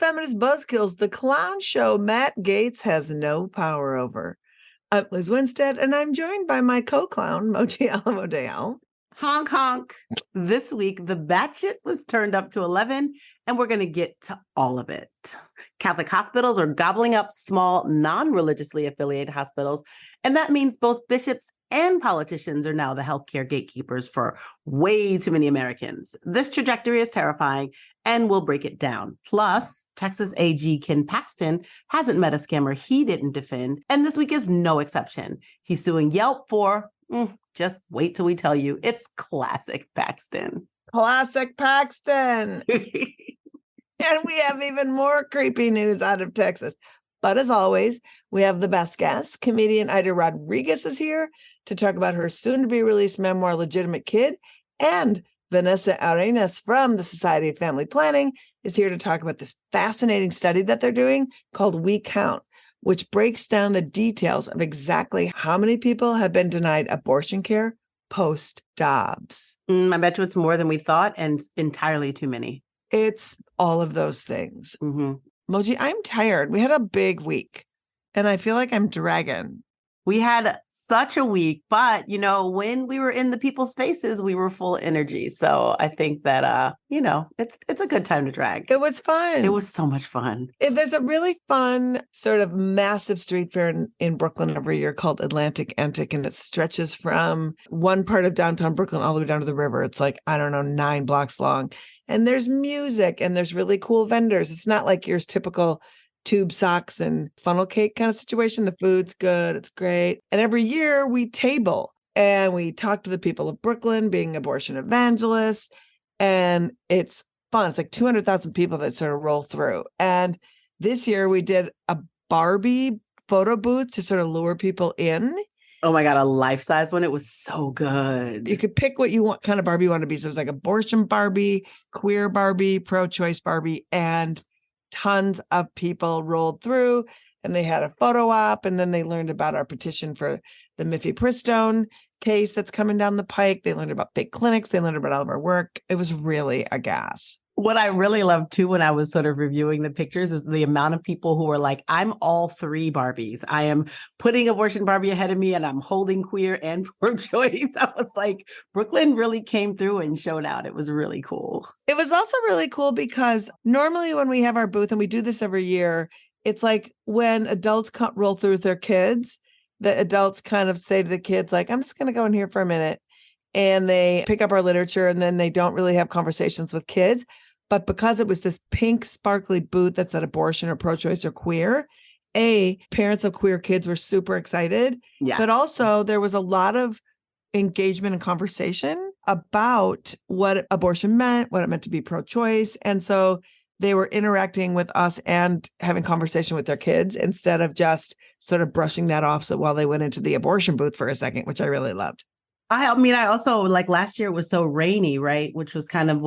feminist Buzzkills, the clown show Matt Gaetz has no power over. I'm Lizz Winstead, and I'm joined by my co-clown, Moji Alawode-El. Honk, honk. This week, the batshit was turned up to 11, and we're going to get to all of it. Catholic hospitals are gobbling up small, non-religiously affiliated hospitals, and that means both bishops and politicians are now the healthcare gatekeepers for way too many Americans. This trajectory is terrifying, and we'll break it down. Plus, Texas AG Ken Paxton hasn't met a scammer he didn't defend, and this week is no exception. He's suing Yelp for... just wait till we tell you. It's classic Paxton. Classic Paxton. And we have even more creepy news out of Texas. But as always, we have the best guest. Comedian Aida Rodriguez is here to talk about her soon-to-be-released memoir, Legitimate Kid. And Vanessa Arenas from the Society of Family Planning is here to talk about this fascinating study that they're doing called We Count, which breaks down the details of exactly how many people have been denied abortion care post-Dobbs. I bet you it's more than we thought and entirely too many. It's all of those things. Mm-hmm. Moji, I'm tired. We had a big week, and I feel like I'm dragging. We had such a week, but, when we were in the people's faces, we were full of energy. So I think that, it's a good time to drag. It was fun. It was so much fun. There's a really fun sort of massive street fair in Brooklyn every year called Atlantic Antic, and it stretches from one part of downtown Brooklyn all the way down to the river. It's like, 9 blocks long. And there's music and there's really cool vendors. It's not like your typical tube socks and funnel cake kind of situation. The food's good. It's great. And every year we table and we talk to the people of Brooklyn being abortion evangelists. And it's fun. It's like 200,000 people that sort of roll through. And this year we did a Barbie photo booth to sort of lure people in. Oh my God, a life-size one. It was so good. You could pick what you want, kind of Barbie you want to be. So it was like abortion Barbie, queer Barbie, pro-choice Barbie, and tons of people rolled through, and they had a photo op, and then they learned about our petition for the Mifepristone case that's coming down the pike. They learned about fake clinics. They learned about all of our work. It was really a gas. What I really loved too, when I was sort of reviewing the pictures, is the amount of people who were like, I'm all three Barbies. I am putting abortion Barbie ahead of me, and I'm holding queer and pro-choice. I was like, Brooklyn really came through and showed out. It was really cool. It was also really cool because normally when we have our booth, and we do this every year, it's like when adults roll through with their kids, the adults kind of say to the kids, like, I'm just going to go in here for a minute. And they pick up our literature, and then they don't really have conversations with kids. But because it was this pink, sparkly booth that said abortion or pro-choice or queer, parents of queer kids were super excited. Yes. But also there was a lot of engagement and conversation about what abortion meant, what it meant to be pro-choice. And so they were interacting with us and having conversation with their kids instead of just sort of brushing that off. So while they went into the abortion booth for a second, which I really loved. I also, like, last year was so rainy, right? Which was kind of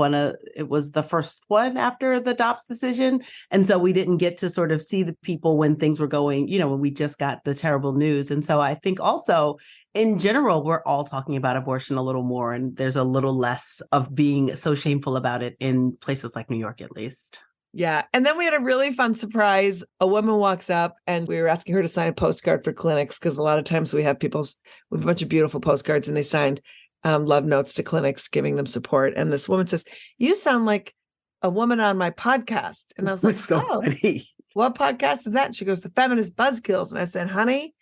it was the first one after the Dobbs decision. And so we didn't get to sort of see the people when things were going, when we just got the terrible news. And so I think also in general, we're all talking about abortion a little more, and there's a little less of being so shameful about it in places like New York, at least. Yeah. And then we had a really fun surprise. A woman walks up, and we were asking her to sign a postcard for clinics, because a lot of times we have people with a bunch of beautiful postcards, and they signed love notes to clinics giving them support. And this woman says, "You sound like a woman on my podcast." And I was like, so funny. What podcast is that? And she goes, "The Feminist Buzzkills." And I said, "Honey,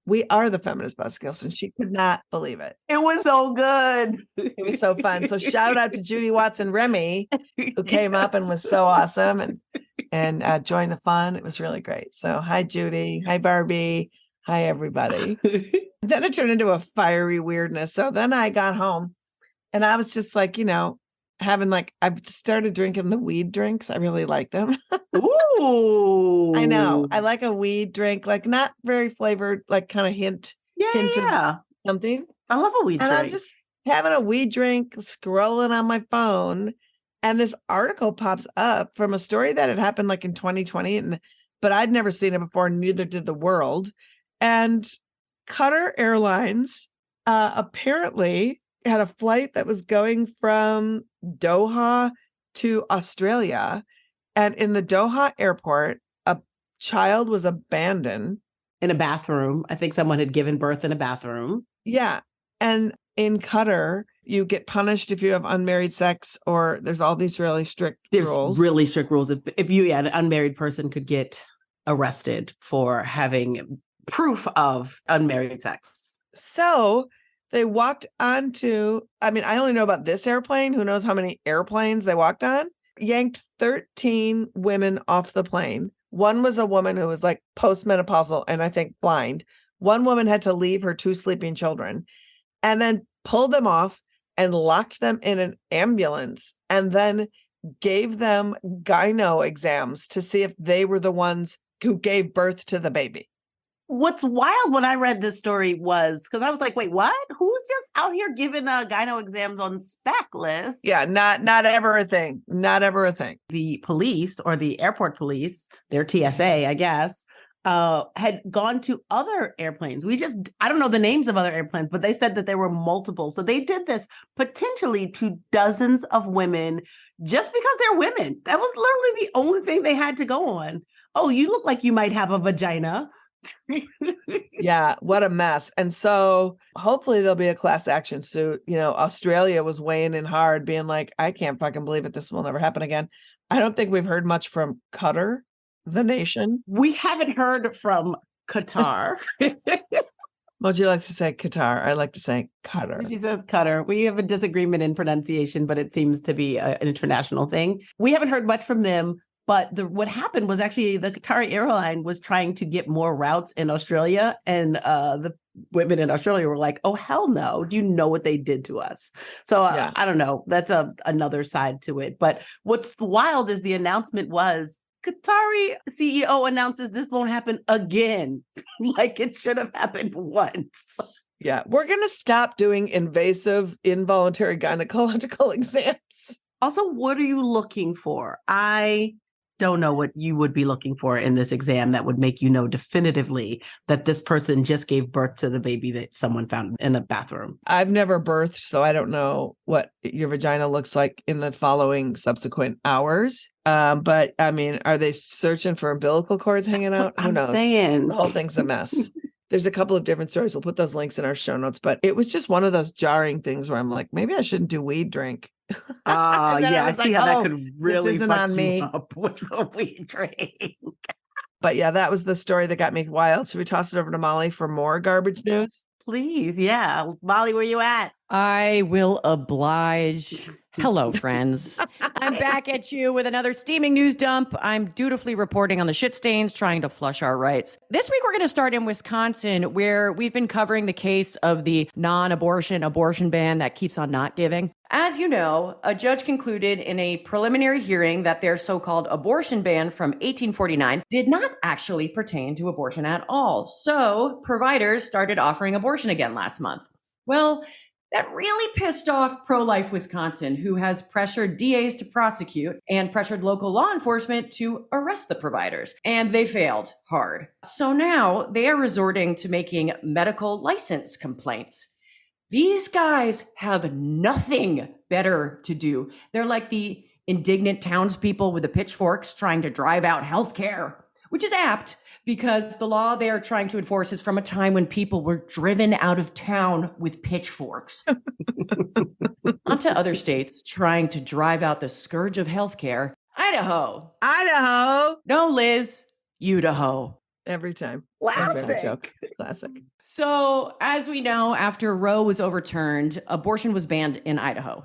we are the Feminist Buzzkills." And she could not believe it. It was so good. It was so fun. So shout out to Judy Watson Remy, who came up and was so awesome and joined the fun. It was really great. So hi, Judy. Hi, Barbie. Hi, everybody. Then it turned into a fiery weirdness. So then I got home, and I was just like, I've started drinking the weed drinks. I really like them. Ooh. I know. I like a weed drink, like not very flavored, like kind of hint of something. I love a weed drink. And I'm just having a weed drink, scrolling on my phone, and this article pops up from a story that had happened like in 2020, but I'd never seen it before, neither did the world. And Qatar Airlines apparently had a flight that was going from Doha to Australia, And in the Doha airport, a child was abandoned. In a bathroom. I think someone had given birth in a bathroom. Yeah. And in Qatar, you get punished if you have unmarried sex, or there's all these really strict rules. There's really strict rules. If you, an unmarried person could get arrested for having proof of unmarried sex. So they walked onto, I mean, I only know about this airplane. Who knows how many airplanes they walked on? Yanked 13 women off the plane. One was a woman who was like postmenopausal and I think blind. One woman had to leave her 2 sleeping children and then pulled them off and locked them in an ambulance and then gave them gyno exams to see if they were the ones who gave birth to the baby. What's wild when I read this story was because I was like, wait, what? Who's just out here giving gyno exams on spec list? Yeah, not ever a thing. Not ever a thing. The police or the airport police, their TSA, I guess, had gone to other airplanes. I don't know the names of other airplanes, but they said that there were multiple. So they did this potentially to dozens of women just because they're women. That was literally the only thing they had to go on. Oh, you look like you might have a vagina. Yeah, what a mess. And so hopefully there'll be a class action suit. You know, Australia was weighing in hard, being like, I can't fucking believe it. This will never happen again. I don't think we've heard much from Qatar, the nation. We haven't heard from Qatar. Moji likes to say Qatar. I like to say Qatar. She says Qatar. We have a disagreement in pronunciation, but it seems to be an international thing. We haven't heard much from them. But what happened was actually the Qatari airline was trying to get more routes in Australia. And the women in Australia were like, oh, hell no. Do you know what they did to us? So Yeah. I don't know. That's another side to it. But what's wild is the announcement was Qatari CEO announces this won't happen again. Like it should have happened once. Yeah. We're going to stop doing invasive, involuntary gynecological exams. Also, what are you looking for? I don't know what you would be looking for in this exam that would make you know definitively that this person just gave birth to the baby that someone found in a bathroom. I've never birthed, so I don't know what your vagina looks like in the following subsequent hours. But I mean, are they searching for umbilical cords hanging out? Who knows? Saying. The whole thing's a mess. There's a couple of different stories. We'll put those links in our show notes, but it was just one of those jarring things where I'm like, maybe I shouldn't do weed drink. Yeah, I see how that could really fuck on me you up with the weed drink. But yeah, that was the story that got me wild. Should we toss it over to Molly for more garbage news? Please, yeah. Molly, where you at? I will oblige. Hello, friends. I'm back at you with another steaming news dump. I'm dutifully reporting on the shit stains, trying to flush our rights. This week, we're going to start in Wisconsin, where we've been covering the case of the non-abortion abortion ban that keeps on not giving. As you know, a judge concluded in a preliminary hearing that their so-called abortion ban from 1849 did not actually pertain to abortion at all. So providers started offering abortion again last month. Well, that really pissed off pro-life Wisconsin, who has pressured DAs to prosecute and pressured local law enforcement to arrest the providers. And they failed hard. So now they are resorting to making medical license complaints. These guys have nothing better to do. They're like the indignant townspeople with the pitchforks trying to drive out healthcare, which is apt because the law they are trying to enforce is from a time when people were driven out of town with pitchforks. On to other states trying to drive out the scourge of healthcare. Idaho. No, Liz. Idaho. Every time. Classic. Classic. So, as we know, after Roe was overturned, abortion was banned in Idaho.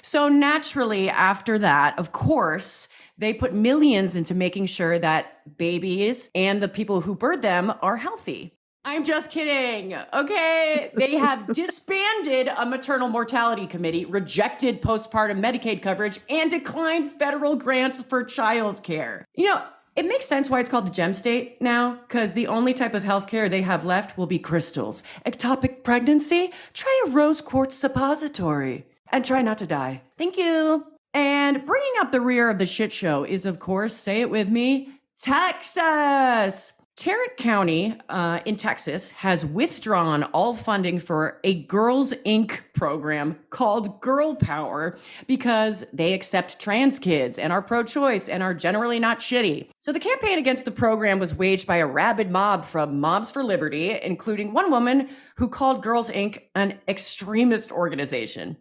So naturally, after that, of course, they put millions into making sure that babies and the people who birth them are healthy. I'm just kidding. Okay. They have disbanded a maternal mortality committee, rejected postpartum Medicaid coverage, and declined federal grants for childcare. You know, it makes sense why it's called the gem state now, because the only type of healthcare they have left will be crystals. Ectopic pregnancy? Try a rose quartz suppository and try not to die. Thank you. And bringing up the rear of the shit show is, of course, say it with me, Texas. Tarrant County in Texas has withdrawn all funding for a Girls Inc. program called Girl Power because they accept trans kids and are pro-choice and are generally not shitty. So the campaign against the program was waged by a rabid mob from Moms for Liberty, including one woman who called Girls Inc. an extremist organization.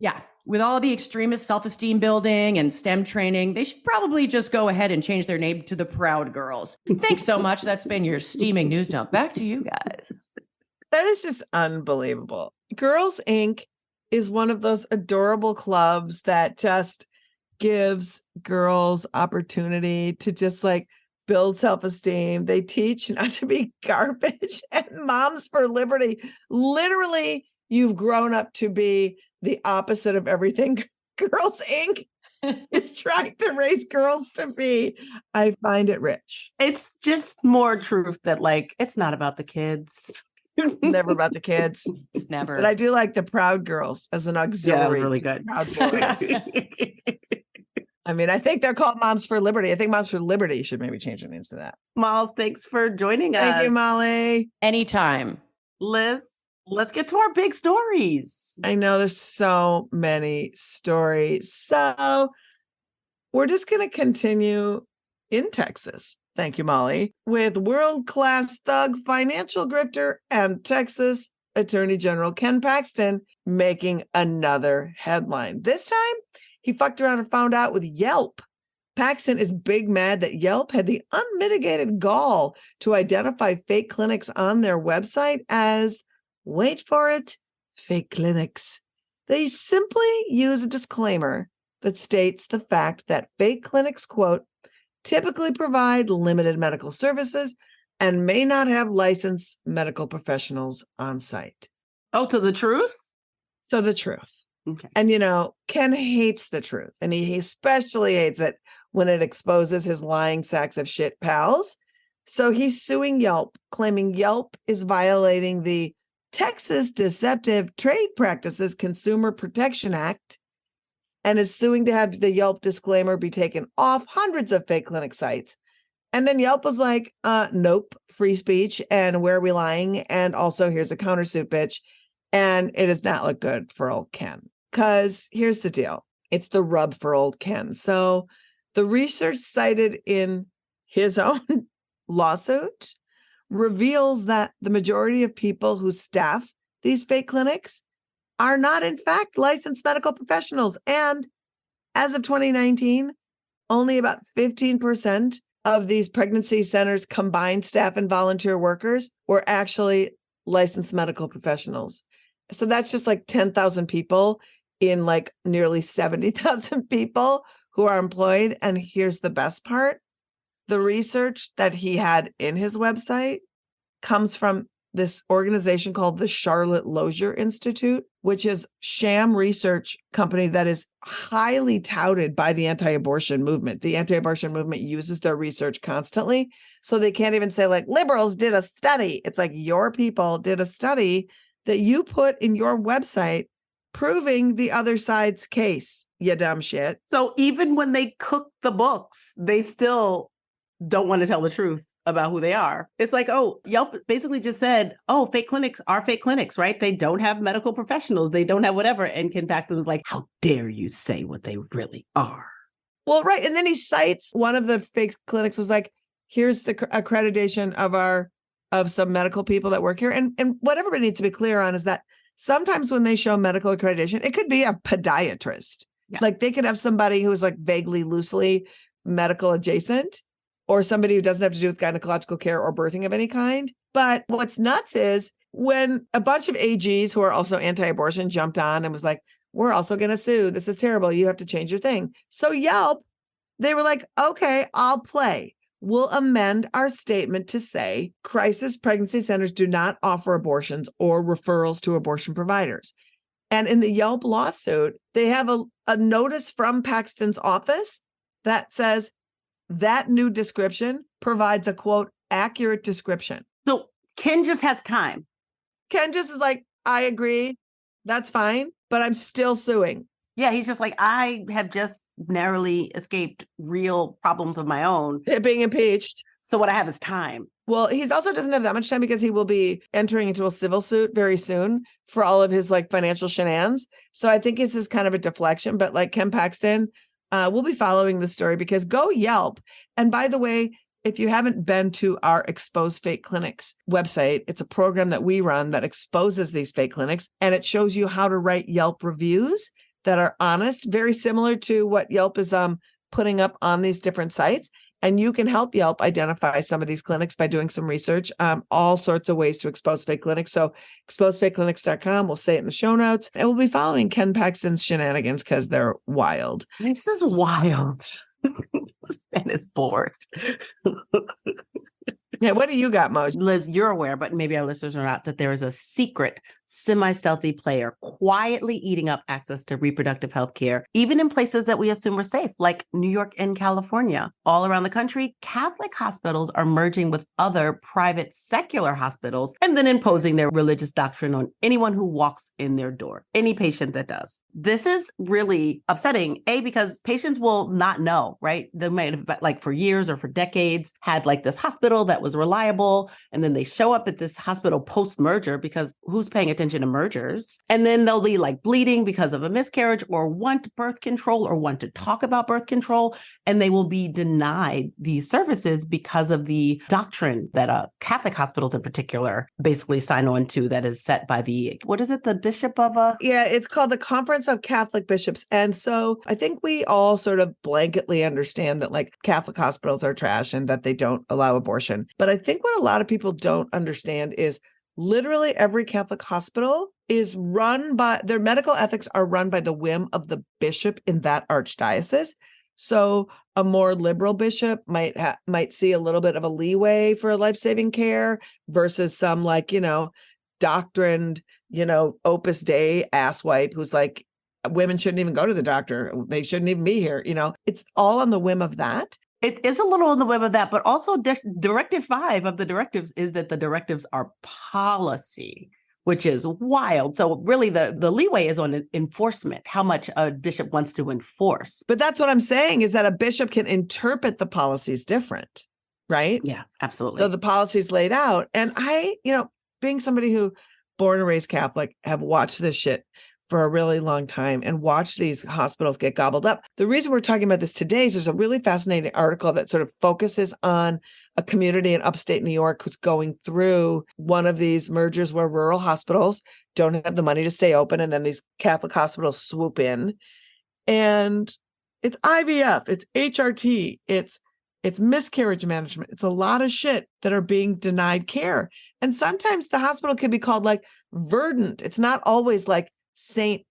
Yeah, with all the extremist self-esteem building and STEM training, they should probably just go ahead and change their name to the Proud Girls. Thanks so much. That's been your steaming news dump. Back to you guys. That is just unbelievable. Girls Inc. is one of those adorable clubs that just gives girls opportunity to just like build self-esteem. They teach not to be garbage. And Moms for Liberty, literally, you've grown up to be the opposite of everything Girls Inc. is trying to raise girls to be. I find it rich. It's just more truth that like, it's not about the kids. Never about the kids. Never. But I do like the Proud Girls as an auxiliary. Yeah, it was really good. Proud Boys. I mean, I think they're called Moms for Liberty. I think Moms for Liberty should maybe change their names to that. Miles, thanks for joining us. Thank you, Molly. Anytime. Liz, let's get to our big stories. I know there's so many stories. So we're just going to continue in Texas. Thank you, Molly. With world-class thug, financial grifter, and Texas Attorney General Ken Paxton making another headline. This time, he fucked around and found out with Yelp. Paxton is big mad that Yelp had the unmitigated gall to identify fake clinics on their website as, wait for it, fake clinics. They simply use a disclaimer that states the fact that fake clinics, quote, typically provide limited medical services and may not have licensed medical professionals on site. Oh, to the truth? So the truth. Okay. And, you know, Ken hates the truth, and he especially hates it when it exposes his lying sacks of shit pals. So he's suing Yelp, claiming Yelp is violating the Texas Deceptive Trade Practices Consumer Protection Act and is suing to have the Yelp disclaimer be taken off hundreds of fake clinic sites. And then Yelp was like, nope, free speech, and where are we lying? And also here's a countersuit, bitch. And it does not look good for old Ken. Because here's the deal. It's the rub for old Ken. So the research cited in his own lawsuit reveals that the majority of people who staff these fake clinics are not, in fact, licensed medical professionals. And as of 2019, only about 15% of these pregnancy centers' combined staff and volunteer workers were actually licensed medical professionals. So that's just like 10,000 people in like nearly 70,000 people who are employed. And here's the best part. The research that he had in his website comes from this organization called the Charlotte Lozier Institute, which is sham research company that is highly touted by the anti-abortion movement. The anti-abortion movement uses their research constantly. So they can't even say like liberals did a study. It's like your people did a study that you put in your website proving the other side's case, you dumb shit. So even when they cook the books, they still don't want to tell the truth about who they are. It's like, oh, Yelp basically just said, oh, fake clinics are fake clinics, right? They don't have medical professionals. They don't have whatever. And Ken Paxton's like, how dare you say what they really are? Well, right. And then he cites one of the fake clinics was like, here's the accreditation of some medical people that work here. And what everybody needs to be clear on is that sometimes when they show medical accreditation, it could be a podiatrist. Yeah. Like they could have somebody who is like vaguely, loosely medical adjacent, or somebody who doesn't have to do with gynecological care or birthing of any kind. But what's nuts is when a bunch of AGs who are also anti-abortion jumped on and was like, we're also going to sue. This is terrible. You have to change your thing. So Yelp, they were like, okay, I'll play. We'll amend our statement to say crisis pregnancy centers do not offer abortions or referrals to abortion providers. And in the Yelp lawsuit, they have a notice from Paxton's office that says that new description provides a, quote, accurate description. So Ken just has time. Ken just is like, I agree. That's fine. But I'm still suing. Yeah, he's just like, I have just narrowly escaped real problems of my own. Being impeached. So what I have is time. Well, he's also doesn't have that much time because he will be entering into a civil suit very soon for all of his like financial shenanigans. So I think this is kind of a deflection, but like Ken Paxton, we'll be following the story because go Yelp. And by the way, if you haven't been to our Expose Fake Clinics website, it's a program that we run that exposes these fake clinics, and it shows you how to write Yelp reviews that are honest, very similar to what Yelp is putting up on these different sites. And you can help Yelp identify some of these clinics by doing some research, all sorts of ways to expose fake clinics. So exposefakeclinics.com, we'll say it in the show notes, and we'll be following Ken Paxton's shenanigans because they're wild. This is wild. This man is bored. Yeah, what do you got, Moji? Liz, you're aware, but maybe our listeners are not, that there is a secret, semi-stealthy player quietly eating up access to reproductive health care, even in places that we assume are safe, like New York and California. All around the country, Catholic hospitals are merging with other private secular hospitals and then imposing their religious doctrine on anyone who walks in their door, any patient that does. This is really upsetting, because patients will not know, right? They might have, like for years or for decades, had like this hospital that was reliable, and then they show up at this hospital post-merger because who's paying attention to mergers? And then they'll be like bleeding because of a miscarriage or want birth control or want to talk about birth control, and they will be denied these services because of the doctrine that Catholic hospitals in particular basically sign on to, that is set by the, what is it, the bishop of a... Yeah, it's called the Conference of Catholic Bishops. And so I think we all sort of blanketly understand that like Catholic hospitals are trash and that they don't allow abortion. But I think what a lot of people don't understand is literally every Catholic hospital is run by, their medical ethics are run by the whim of the bishop in that archdiocese. So a more liberal bishop might see a little bit of a leeway for life-saving care versus some like, doctrined, Opus Dei asswipe who's like, women shouldn't even go to the doctor. They shouldn't even be here. It's all on the whim of that. It is a little on the web of that, but also Directive 5 of the directives is that the directives are policy, which is wild. So really the leeway is on enforcement, how much a bishop wants to enforce. But that's what I'm saying, is that a bishop can interpret the policies different, right? Yeah, absolutely. So the policy's laid out. And I, being somebody who born and raised Catholic, have watched this shit for a really long time and watch these hospitals get gobbled up. The reason we're talking about this today is there's a really fascinating article that sort of focuses on a community in upstate New York who's going through one of these mergers where rural hospitals don't have the money to stay open, and then these Catholic hospitals swoop in. And it's IVF, it's HRT, it's miscarriage management. It's a lot of shit that are being denied care. And sometimes the hospital can be called like verdant. It's not always like saint,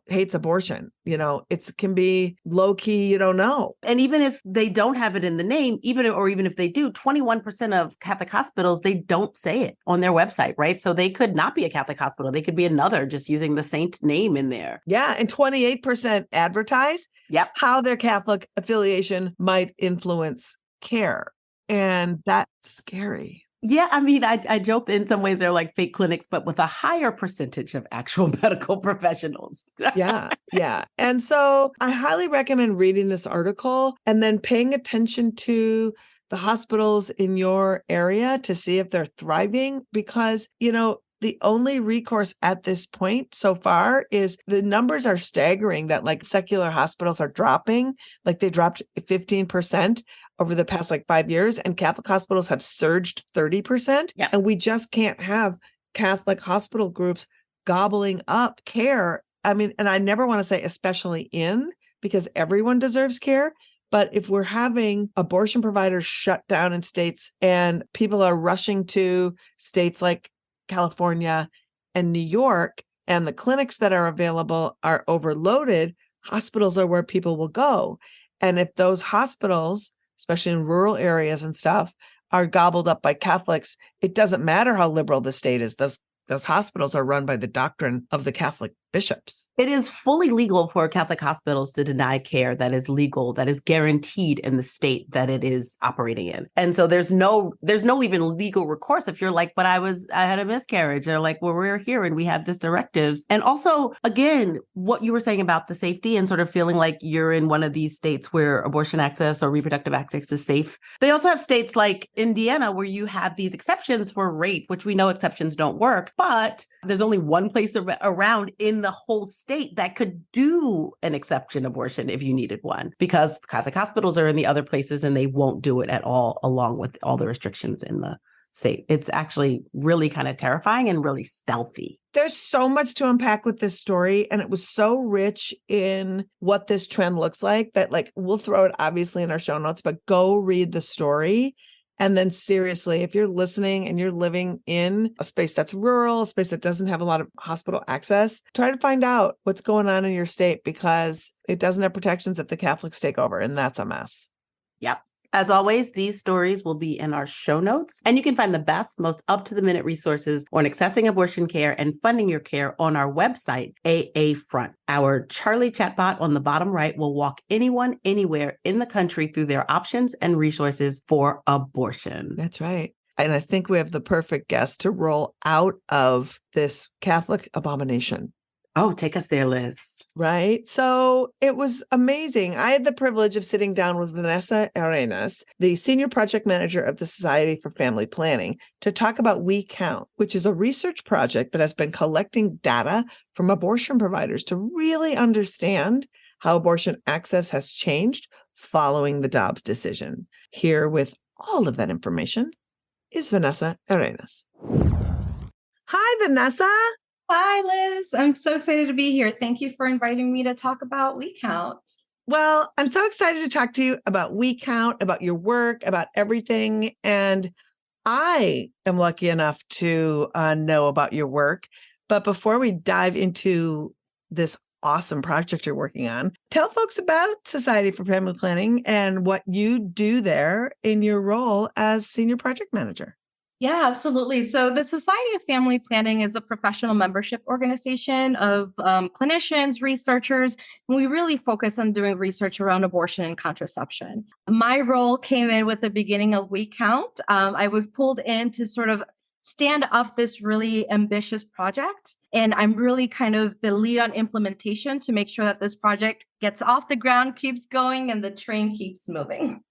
hates abortion. It can be low key, you don't know. And even if they don't have it in the name, even if they do, 21% of Catholic hospitals, they don't say it on their website, right? So they could not be a Catholic hospital. They could be another, just using the saint name in there. Yeah. And 28% advertise how their Catholic affiliation might influence care. And that's scary. Yeah, I mean, I joke in some ways they're like fake clinics, but with a higher percentage of actual medical professionals. Yeah. And so I highly recommend reading this article and then paying attention to the hospitals in your area to see if they're thriving, because, the only recourse at this point so far is the numbers are staggering that like secular hospitals are dropping, like they dropped 15% over the past like 5 years, and Catholic hospitals have surged 30%. Yeah. And we just can't have Catholic hospital groups gobbling up care. I mean, and I never want to say especially because everyone deserves care. But if we're having abortion providers shut down in states and people are rushing to states like California and New York, and the clinics that are available are overloaded, hospitals are where people will go. And if those hospitals, especially in rural areas and stuff, are gobbled up by Catholics, it doesn't matter how liberal the state is. Those hospitals are run by the doctrine of the Catholic bishops. It is fully legal for Catholic hospitals to deny care that is legal, that is guaranteed in the state that it is operating in. And so there's no even legal recourse if you're like, but I had a miscarriage. They're like, well, we're here and we have this directives. And also, again, what you were saying about the safety and sort of feeling like you're in one of these states where abortion access or reproductive access is safe. They also have states like Indiana where you have these exceptions for rape, which we know exceptions don't work, but there's only one place around in the whole state that could do an exception abortion if you needed one, because Catholic hospitals are in the other places and they won't do it at all, along with all the restrictions in the state. It's actually really kind of terrifying and really stealthy. There's so much to unpack with this story, and it was so rich in what this trend looks like that, like, we'll throw it obviously in our show notes, but go read the story. And then seriously, if you're listening and you're living in a space that's rural, a space that doesn't have a lot of hospital access, try to find out what's going on in your state, because it doesn't have protections if the Catholics take over, and that's a mess. Yep. As always, these stories will be in our show notes, and you can find the best, most up-to-the-minute resources on accessing abortion care and funding your care on our website, AA Front. Our Charlie chatbot on the bottom right will walk anyone, anywhere in the country through their options and resources for abortion. That's right. And I think we have the perfect guest to roll out of this Catholic abomination. Oh, take us there, Liz. Right. So it was amazing. I had the privilege of sitting down with Vanessa Arenas, the senior project manager of the Society for Family Planning, to talk about We Count, which is a research project that has been collecting data from abortion providers to really understand how abortion access has changed following the Dobbs decision. Here with all of that information is Vanessa Arenas. Hi, Vanessa. Hi, Liz. I'm so excited to be here. Thank you for inviting me to talk about We Count. Well, I'm so excited to talk to you about We Count, about your work, about everything. And I am lucky enough to know about your work. But before we dive into this awesome project you're working on, tell folks about Society for Family Planning and what you do there in your role as senior project manager. Yeah, absolutely. So the Society of Family Planning is a professional membership organization of clinicians, researchers, and we really focus on doing research around abortion and contraception. My role came in with the beginning of We Count. I was pulled in to sort of stand up this really ambitious project. And I'm really kind of the lead on implementation to make sure that this project gets off the ground, keeps going, and the train keeps moving.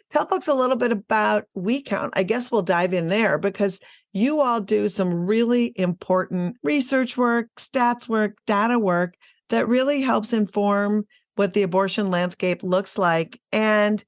Tell folks a little bit about We Count. I guess we'll dive in there because you all do some really important research work, stats work, data work that really helps inform what the abortion landscape looks like. And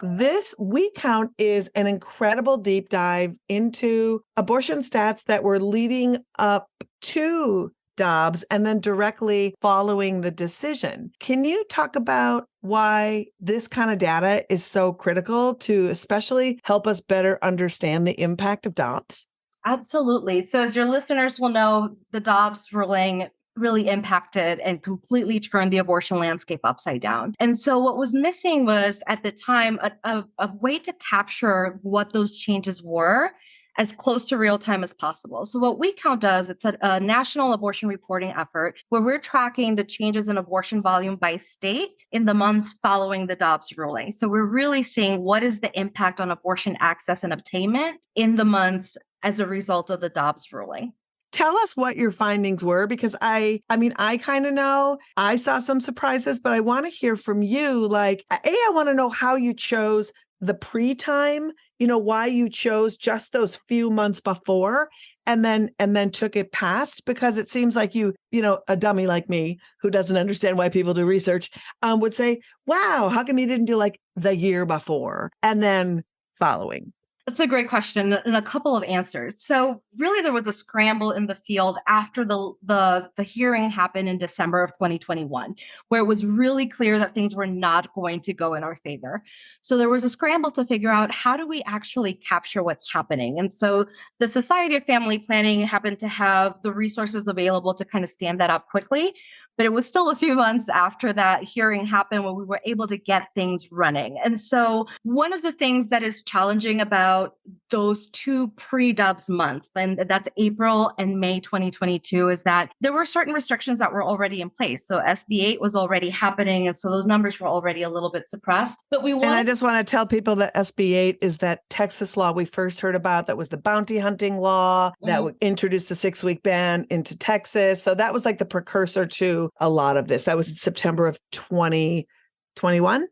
this We Count is an incredible deep dive into abortion stats that were leading up to Dobbs and then directly following the decision. Can you talk about why this kind of data is so critical to especially help us better understand the impact of Dobbs? Absolutely. So as your listeners will know, the Dobbs ruling really impacted and completely turned the abortion landscape upside down. And so what was missing was at the time a way to capture what those changes were as close to real time as possible. So what We Count does, it's a national abortion reporting effort where we're tracking the changes in abortion volume by state in the months following the Dobbs ruling. So we're really seeing what is the impact on abortion access and obtainment in the months as a result of the Dobbs ruling. Tell us what your findings were, because I kind of know. I saw some surprises, but I want to hear from you. Like, I want to know how you chose the pre-time, why you chose just those few months before and then took it past, because it seems like a dummy like me who doesn't understand why people do research would say, wow, how come you didn't do like the year before and then following? That's a great question and a couple of answers. So really there was a scramble in the field after the hearing happened in December of 2021, where it was really clear that things were not going to go in our favor. So there was a scramble to figure out how do we actually capture what's happening. And so the Society of Family Planning happened to have the resources available to kind of stand that up quickly. But it was still a few months after that hearing happened when we were able to get things running. And so one of the things that is challenging about those two pre-Dobbs months, and that's April and May 2022, is that there were certain restrictions that were already in place. So SB 8 was already happening. And so those numbers were already a little bit suppressed. But And I just want to tell people that SB 8 is that Texas law we first heard about that was the bounty hunting law that would introduce the 6-week ban into Texas. So that was like the precursor to a lot of this. That was in September of 2021.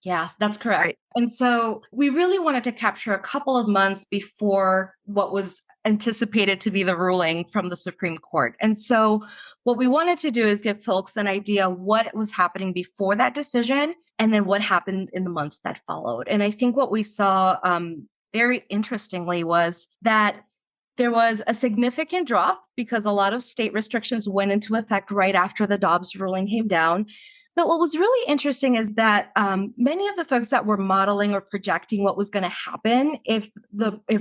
Yeah, that's correct. Right. And so we really wanted to capture a couple of months before what was anticipated to be the ruling from the Supreme Court. And so what we wanted to do is give folks an idea what was happening before that decision and then what happened in the months that followed. And I think what we saw very interestingly was that there was a significant drop because a lot of state restrictions went into effect right after the Dobbs ruling came down. But what was really interesting is that many of the folks that were modeling or projecting what was going to happen if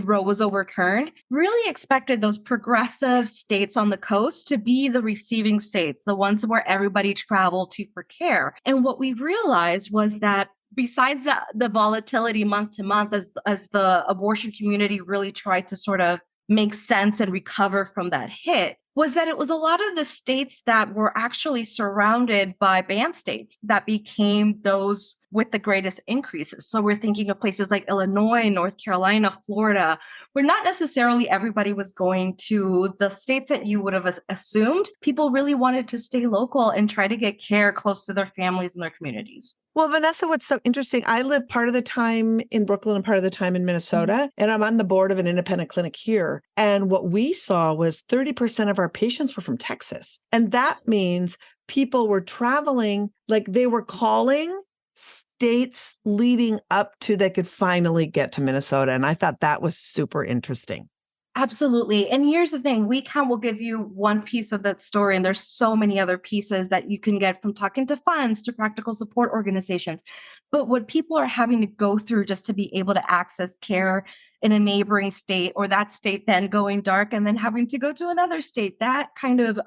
Roe was overturned really expected those progressive states on the coast to be the receiving states, the ones where everybody traveled to for care. And what we realized was that besides the volatility month to month, as the abortion community really tried to sort of make sense and recover from that hit, was that it was a lot of the states that were actually surrounded by ban states that became those with the greatest increases. So we're thinking of places like Illinois, North Carolina, Florida, where not necessarily everybody was going to the states that you would have assumed. People really wanted to stay local and try to get care close to their families and their communities. Well, Vanessa, what's so interesting, I live part of the time in Brooklyn and part of the time in Minnesota, and I'm on the board of an independent clinic here. And what we saw was 30% of our patients were from Texas. And that means people were traveling, like they were calling states leading up to they could finally get to Minnesota. And I thought that was super interesting. Absolutely. And here's the thing, will give you one piece of that story, and there's so many other pieces that you can get from talking to funds to practical support organizations. But what people are having to go through just to be able to access care in a neighboring state, or that state then going dark and then having to go to another state, that kind of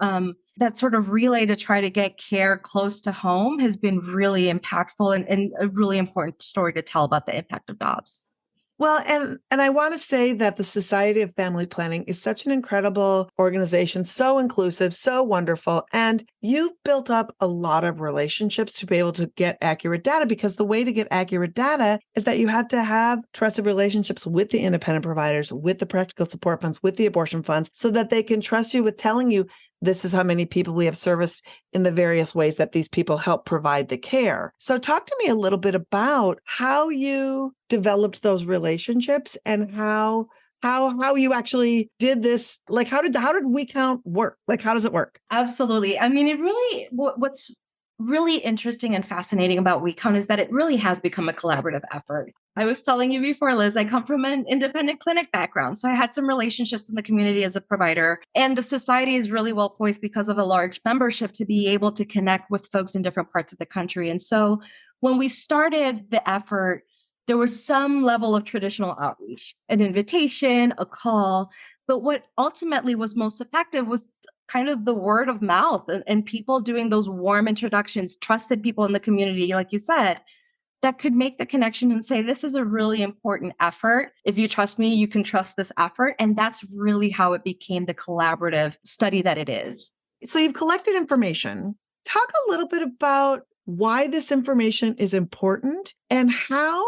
that sort of relay to try to get care close to home has been really impactful and a really important story to tell about the impact of Dobbs. Well, and I want to say that the Society of Family Planning is such an incredible organization, so inclusive, so wonderful. And you've built up a lot of relationships to be able to get accurate data, because the way to get accurate data is that you have to have trusted relationships with the independent providers, with the practical support funds, with the abortion funds, so that they can trust you with telling you, this is how many people we have serviced in the various ways that these people help provide the care. So talk to me a little bit about how you developed those relationships and how you actually did this. Like, how did We Count work? Like, how does it work? Absolutely. I mean, what's really interesting and fascinating about We Count is that it really has become a collaborative effort. I was telling you before, Liz, I come from an independent clinic background. So I had some relationships in the community as a provider. And the society is really well poised because of a large membership to be able to connect with folks in different parts of the country. And so when we started the effort, there was some level of traditional outreach, an invitation, a call. But what ultimately was most effective was kind of the word of mouth and people doing those warm introductions, trusted people in the community, like you said, that could make the connection and say, this is a really important effort. If you trust me, you can trust this effort. And that's really how it became the collaborative study that it is. So you've collected information. Talk a little bit about why this information is important and how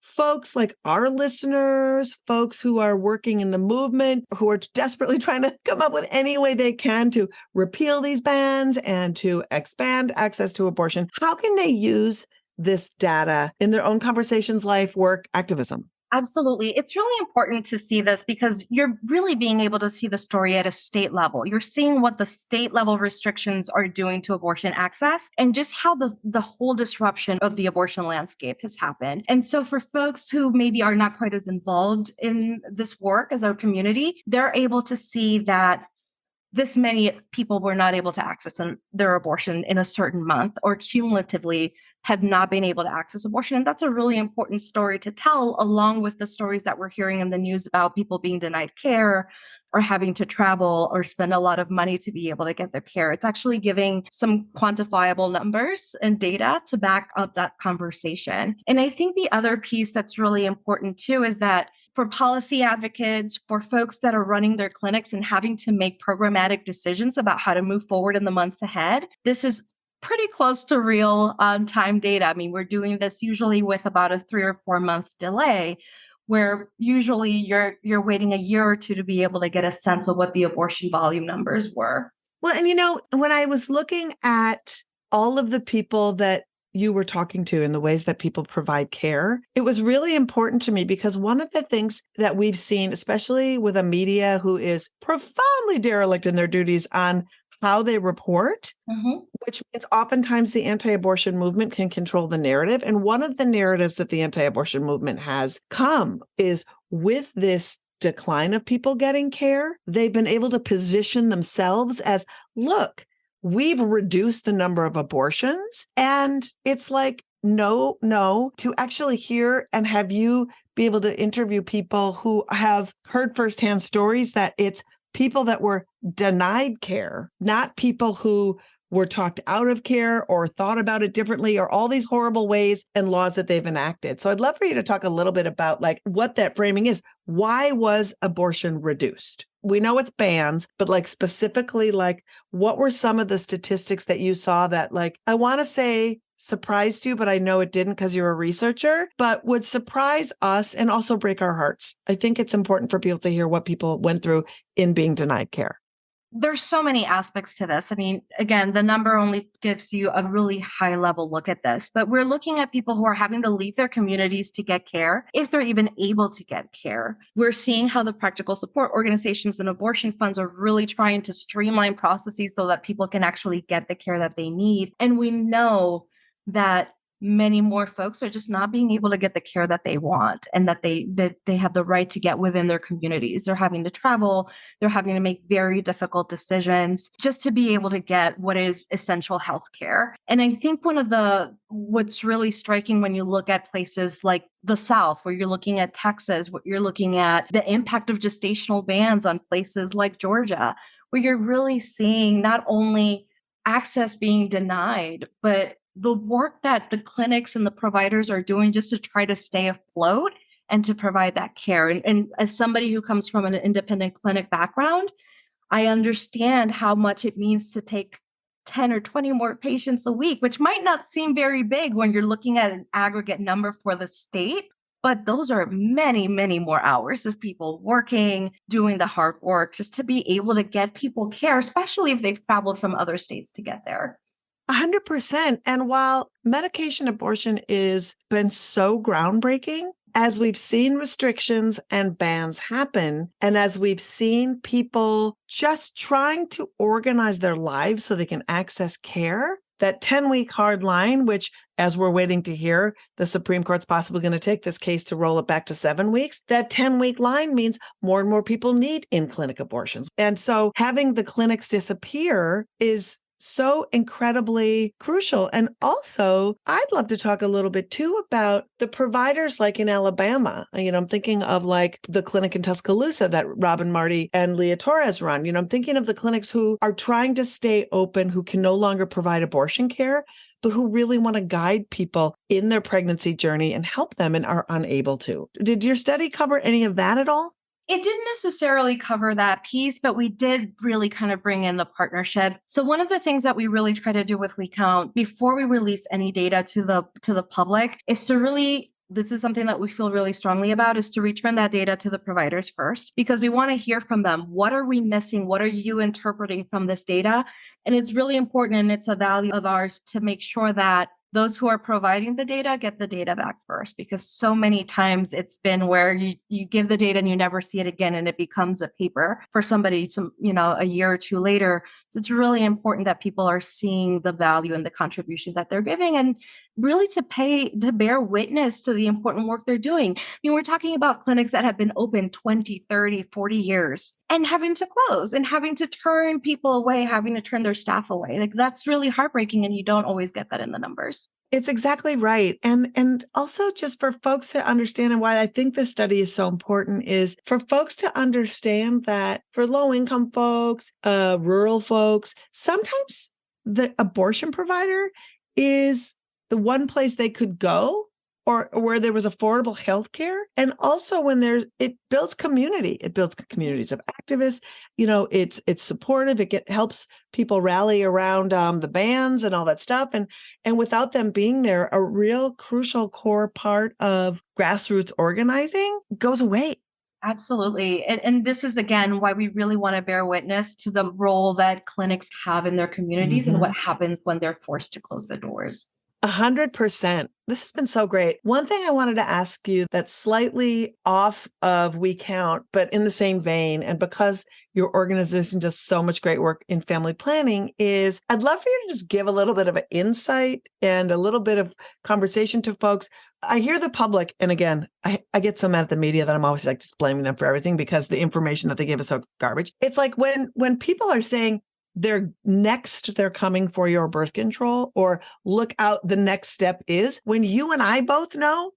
folks like our listeners, folks who are working in the movement, who are desperately trying to come up with any way they can to repeal these bans and to expand access to abortion, how can they use this data in their own conversations, life, work, activism? Absolutely. It's really important to see this because you're really being able to see the story at a state level. You're seeing what the state level restrictions are doing to abortion access and just how the whole disruption of the abortion landscape has happened. And so for folks who maybe are not quite as involved in this work as our community, they're able to see that this many people were not able to access their abortion in a certain month or cumulatively have not been able to access abortion. And that's a really important story to tell, along with the stories that we're hearing in the news about people being denied care or having to travel or spend a lot of money to be able to get their care. It's actually giving some quantifiable numbers and data to back up that conversation. And I think the other piece that's really important too is that for policy advocates, for folks that are running their clinics and having to make programmatic decisions about how to move forward in the months ahead, this is pretty close to real time data. I mean, we're doing this usually with about a 3 or 4 month delay, where usually you're waiting a year or two to be able to get a sense of what the abortion volume numbers were. Well, and when I was looking at all of the people that you were talking to and the ways that people provide care, it was really important to me because one of the things that we've seen, especially with a media who is profoundly derelict in their duties on how they report, which means oftentimes the anti-abortion movement can control the narrative. And one of the narratives that the anti-abortion movement has come is with this decline of people getting care, they've been able to position themselves as, look, we've reduced the number of abortions. And it's like, no, to actually hear and have you be able to interview people who have heard firsthand stories that it's people that were denied care, not people who were talked out of care or thought about it differently or all these horrible ways and laws that they've enacted. So I'd love for you to talk a little bit about like what that framing is. Why was abortion reduced? We know it's bans, but like specifically, like what were some of the statistics that you saw that like, I want to say surprised you, but I know it didn't because you're a researcher, but would surprise us and also break our hearts. I think it's important for people to hear what people went through in being denied care. There's so many aspects to this. I mean, again, the number only gives you a really high level look at this, but we're looking at people who are having to leave their communities to get care, if they're even able to get care. We're seeing how the practical support organizations and abortion funds are really trying to streamline processes so that people can actually get the care that they need. And we know that many more folks are just not being able to get the care that they want and that they have the right to get within their communities. They're having to travel, they're having to make very difficult decisions just to be able to get what is essential health care. And I think what's really striking when you look at places like the South, where you're looking at Texas, what you're looking at the impact of gestational bans on places like Georgia, where you're really seeing not only access being denied, but the work that the clinics and the providers are doing just to try to stay afloat and to provide that care. And as somebody who comes from an independent clinic background, I understand how much it means to take 10 or 20 more patients a week, which might not seem very big when you're looking at an aggregate number for the state, but those are many, many more hours of people working, doing the hard work just to be able to get people care, especially if they've traveled from other states to get there. 100%. And while medication abortion has been so groundbreaking, as we've seen restrictions and bans happen, and as we've seen people just trying to organize their lives so they can access care, that 10-week hard line, which as we're waiting to hear, the Supreme Court's possibly going to take this case to roll it back to 7 weeks. That 10-week line means more and more people need in-clinic abortions. And so having the clinics disappear is so incredibly crucial. And also, I'd love to talk a little bit too about the providers like in Alabama. I'm thinking of like the clinic in Tuscaloosa that Robin Marty and Leah Torres run. I'm thinking of the clinics who are trying to stay open, who can no longer provide abortion care, but who really want to guide people in their pregnancy journey and help them and are unable to. Did your study cover any of that at all? It didn't necessarily cover that piece, but we did really kind of bring in the partnership. So one of the things that we really try to do with WeCount before we release any data to the public is to really, this is something that we feel really strongly about, is to return that data to the providers first, because we want to hear from them. What are we missing? What are you interpreting from this data? And it's really important, and it's a value of ours to make sure that those who are providing the data get the data back first, because so many times it's been where you give the data and you never see it again, and it becomes a paper for somebody a year or two later. So it's really important that people are seeing the value and the contribution that they're giving, and really to bear witness to the important work they're doing. I mean, we're talking about clinics that have been open 20, 30, 40 years and having to close and having to turn people away, having to turn their staff away. Like, that's really heartbreaking, and you don't always get that in the numbers. It's exactly right. And also just for folks to understand, and why I think this study is so important, is for folks to understand that for low-income folks, rural folks, sometimes the abortion provider is the one place they could go or where there was affordable healthcare. And also when it builds community, it builds communities of activists. It's supportive. It helps people rally around the bans and all that stuff. And without them being there, a real crucial core part of grassroots organizing goes away. Absolutely. And this is, again, why we really want to bear witness to the role that clinics have in their communities and what happens when they're forced to close the doors. 100%. This has been so great. One thing I wanted to ask you that's slightly off of We Count, but in the same vein, and because your organization does so much great work in family planning, is I'd love for you to just give a little bit of an insight and a little bit of conversation to folks. I hear the public, and again, I get so mad at the media that I'm always like just blaming them for everything because the information that they give is so garbage. It's like when people are saying, they're coming for your birth control, or look out, the next step is, when you and I both know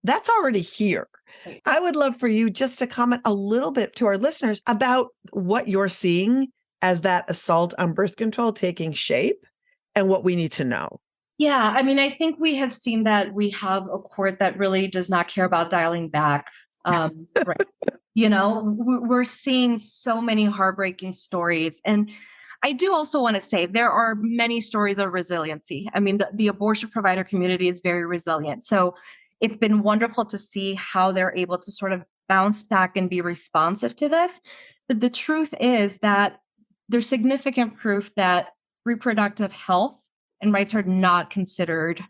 that's already here. Right. I would love for you just to comment a little bit to our listeners about what you're seeing as that assault on birth control taking shape and what we need to know. Yeah, I mean, I think we have seen that we have a court that really does not care about dialing back. Right. We're seeing so many heartbreaking stories. And I do also want to say there are many stories of resiliency. I mean, the abortion provider community is very resilient. So it's been wonderful to see how they're able to sort of bounce back and be responsive to this. But the truth is that there's significant proof that reproductive health and rights are not considered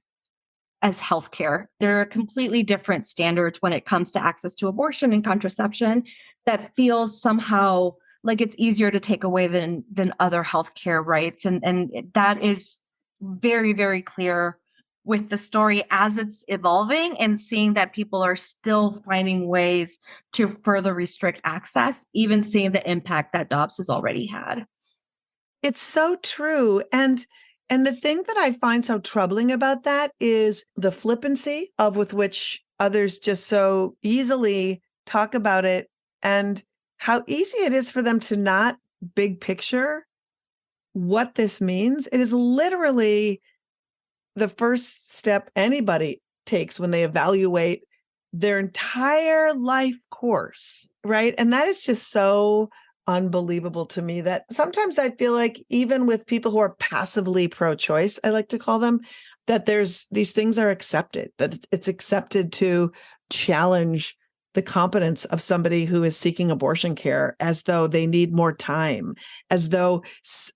as healthcare. There are completely different standards when it comes to access to abortion and contraception that feels somehow like it's easier to take away than other healthcare rights. And that is very, very clear with the story as it's evolving, and seeing that people are still finding ways to further restrict access, even seeing the impact that Dobbs has already had. It's so true. And the thing that I find so troubling about that is the flippancy with which others just so easily talk about it, and how easy it is for them to not big picture what this means. It is literally the first step anybody takes when they evaluate their entire life course, right? And that is just so unbelievable to me that sometimes I feel like even with people who are passively pro-choice, I like to call them, that these things are accepted, that it's accepted to challenge the competence of somebody who is seeking abortion care, as though they need more time, as though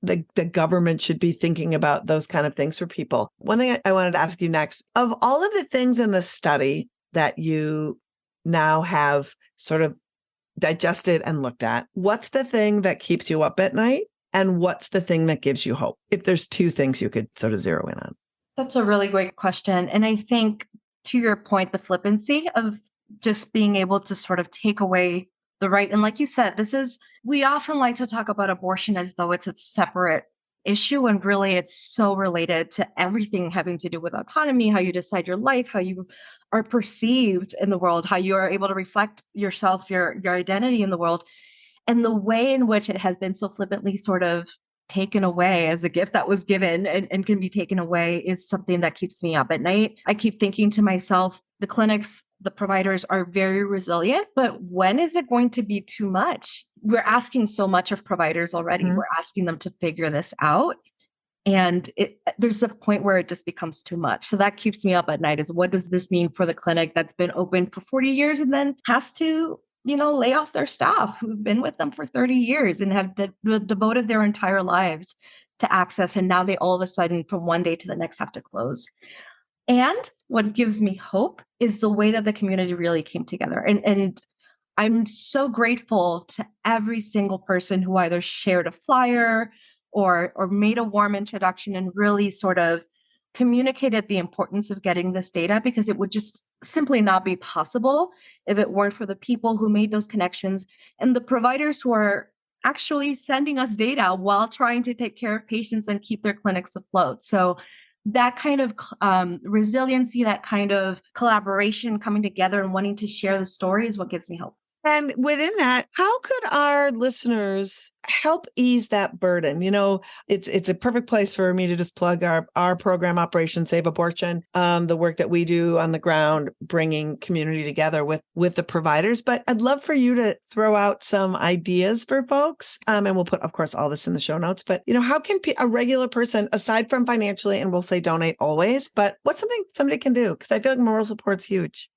the government should be thinking about those kind of things for people. One thing I wanted to ask you next, of all of the things in the study that you now have sort of digested and looked at, what's the thing that keeps you up at night? And what's the thing that gives you hope? If there's two things you could sort of zero in on. That's a really great question. And I think, to your point, the flippancy of just being able to sort of take away the right. And like you said, we often like to talk about abortion as though it's a separate issue. And really, it's so related to everything having to do with autonomy, how you decide your life, how you are perceived in the world, how you are able to reflect yourself, your identity in the world. And the way in which it has been so flippantly sort of taken away as a gift that was given and can be taken away is something that keeps me up at night. I keep thinking to myself, the clinics, the providers are very resilient, but when is it going to be too much? We're asking so much of providers already. We're asking them to figure this out. And there's a point where it just becomes too much. So that keeps me up at night, is what does this mean for the clinic that's been open for 40 years and then has to lay off their staff who've been with them for 30 years and have devoted their entire lives to access. And now they all of a sudden, from one day to the next, have to close. And what gives me hope is the way that the community really came together. And I'm so grateful to every single person who either shared a flyer or made a warm introduction and really sort of communicated the importance of getting this data, because it would just simply not be possible if it weren't for the people who made those connections and the providers who are actually sending us data while trying to take care of patients and keep their clinics afloat. So that kind of resiliency, that kind of collaboration, coming together and wanting to share the story is what gives me hope. And within that, how could our listeners help ease that burden? You know, it's a perfect place for me to just plug our program, Operation Save Abortion, the work that we do on the ground, bringing community together with the providers. But I'd love for you to throw out some ideas for folks. And we'll put, of course, all this in the show notes. But, you know, how can a regular person, aside from financially, and we'll say donate always, but what's something somebody can do? Because I feel like moral support's huge.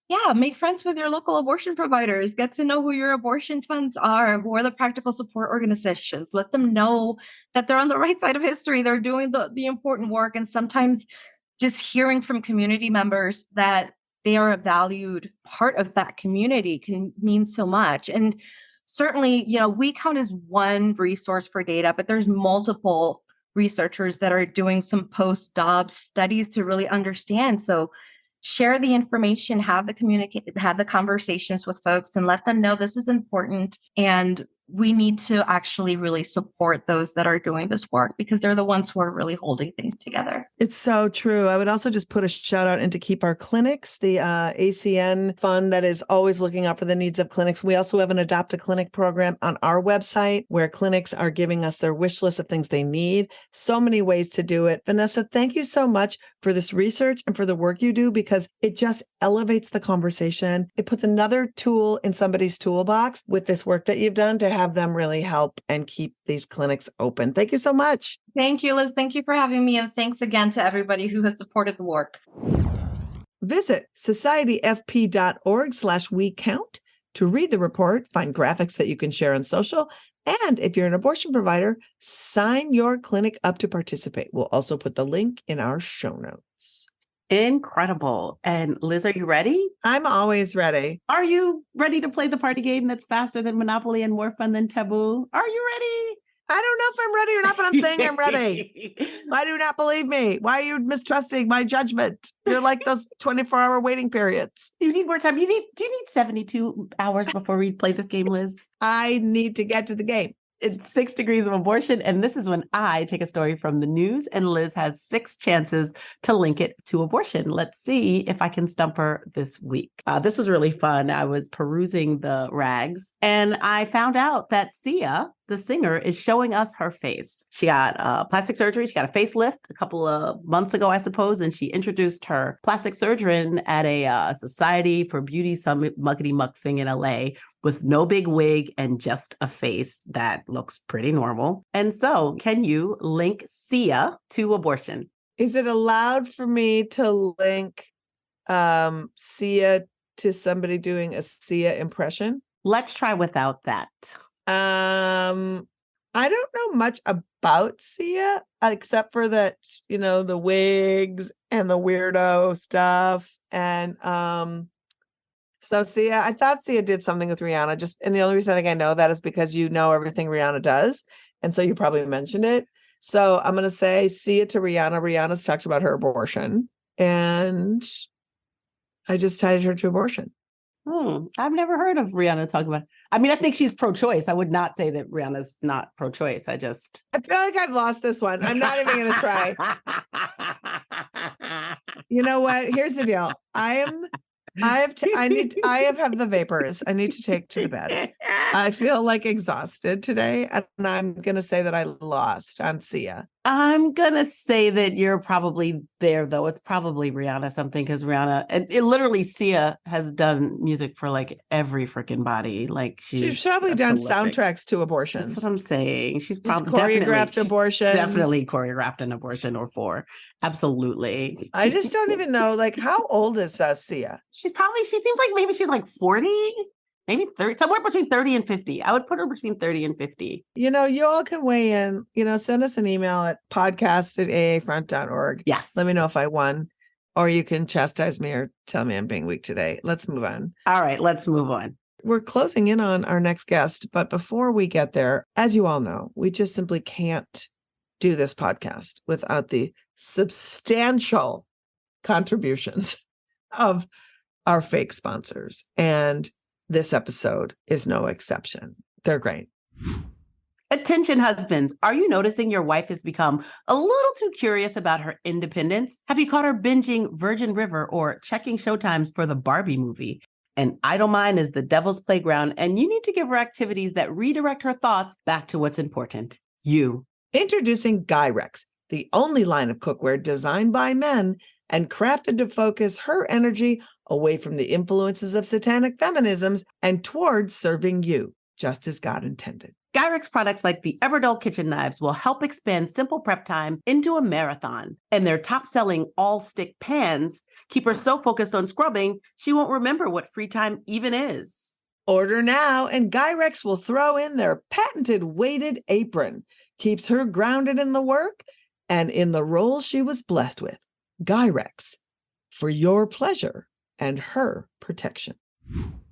Yeah, make friends with your local abortion providers. Get to know who your abortion funds are, who are the practical support organizations. Let them know that they're on the right side of history. They're doing the important work. And sometimes just hearing from community members that they are a valued part of that community can mean so much. And certainly, you know, we count as one resource for data, but there's multiple researchers that are doing some post-Dobbs studies to really understand. So share the information, have the conversations with folks, and let them know this is important. And we need to actually really support those that are doing this work because they're the ones who are really holding things together. It's so true. I would also just put a shout out into Keep Our Clinics, the ACN fund that is always looking out for the needs of clinics. We also have an Adopt a Clinic program on our website where clinics are giving us their wish list of things they need. So many ways to do it. Vanessa, thank you so much for this research and for the work you do because it just elevates the conversation. It puts another tool in somebody's toolbox with this work that you've done to have them really help and keep these clinics open. Thank you so much. Thank you, Liz. Thank you for having me. And thanks again to everybody who has supported the work. Visit societyfp.org/WeCount to read the report, find graphics that you can share on social. And if you're an abortion provider, sign your clinic up to participate. We'll also put the link in our show notes. Incredible. And Liz, are you ready? I'm always ready. Are you ready to play the party game that's faster than Monopoly and more fun than Taboo? Are you ready? I don't know if I'm ready or not, but I'm saying I'm ready. Why do you not believe me? Why are you mistrusting my judgment? You're like those 24-hour waiting periods. You need more time. Do you need 72 hours before we play this game, Liz? I need to get to the game. It's 6 Degrees of Abortion, and this is when I take a story from the news, and Liz has 6 chances to link it to abortion. Let's see if I can stump her this week. This was really fun. I was perusing the rags, and I found out that Sia, the singer, is showing us her face. She got plastic surgery. She got a facelift a couple of months ago, I suppose, and she introduced her plastic surgeon at a Society for Beauty Summit muckety muck thing in LA with no big wig and just a face that looks pretty normal. And so, can you link Sia to abortion? Is it allowed for me to link Sia to somebody doing a Sia impression? Let's try without that. I don't know much about Sia except for that, you know, the wigs and the weirdo stuff. And so Sia, I thought Sia did something with Rihanna, and the only reason I think I know that is because you know everything Rihanna does. And so you probably mentioned it. So I'm going to say Sia to Rihanna. Rihanna's talked about her abortion and I just tied her to abortion. I've never heard of Rihanna talking about it. I mean, I think she's pro-choice. I would not say that Rihanna's not pro-choice. I feel like I've lost this one. I'm not even going to try. You know what? Here's the deal. I have the vapors. I need to take to the bed. I feel like exhausted today, and I'm going to say that I lost on Sia. I'm going to say that you're probably there, though. It's probably Rihanna something, because Rihanna, and it literally, Sia has done music for like every freaking body. Like she's probably done soundtracks to abortions. That's what I'm saying. She's probably choreographed abortions. Definitely choreographed an abortion or 4. Absolutely. I just don't even know, like, how old is Sia? She seems like maybe she's like 40. Maybe 30, somewhere between 30 and 50. I would put her between 30 and 50. You know, you all can weigh in, send us an email at podcast@aafront.org. Yes. Let me know if I won, or you can chastise me or tell me I'm being weak today. Let's move on. All right, let's move on. We're closing in on our next guest, but before we get there, as you all know, we just simply can't do this podcast without the substantial contributions of our fake sponsors. And this episode is no exception. They're great. Attention, husbands. Are you noticing your wife has become a little too curious about her independence? Have you caught her binging Virgin River or checking showtimes for the Barbie movie? An idle mind is the devil's playground, and you need to give her activities that redirect her thoughts back to what's important, you. Introducing Gyrex, the only line of cookware designed by men and crafted to focus her energy away from the influences of satanic feminisms and towards serving you, just as God intended. Gyrex products like the Everdull kitchen knives will help expand simple prep time into a marathon. And their top-selling all-stick pans keep her so focused on scrubbing, she won't remember what free time even is. Order now, and Gyrex will throw in their patented weighted apron. Keeps her grounded in the work and in the role she was blessed with. Gyrex, for your pleasure and her protection.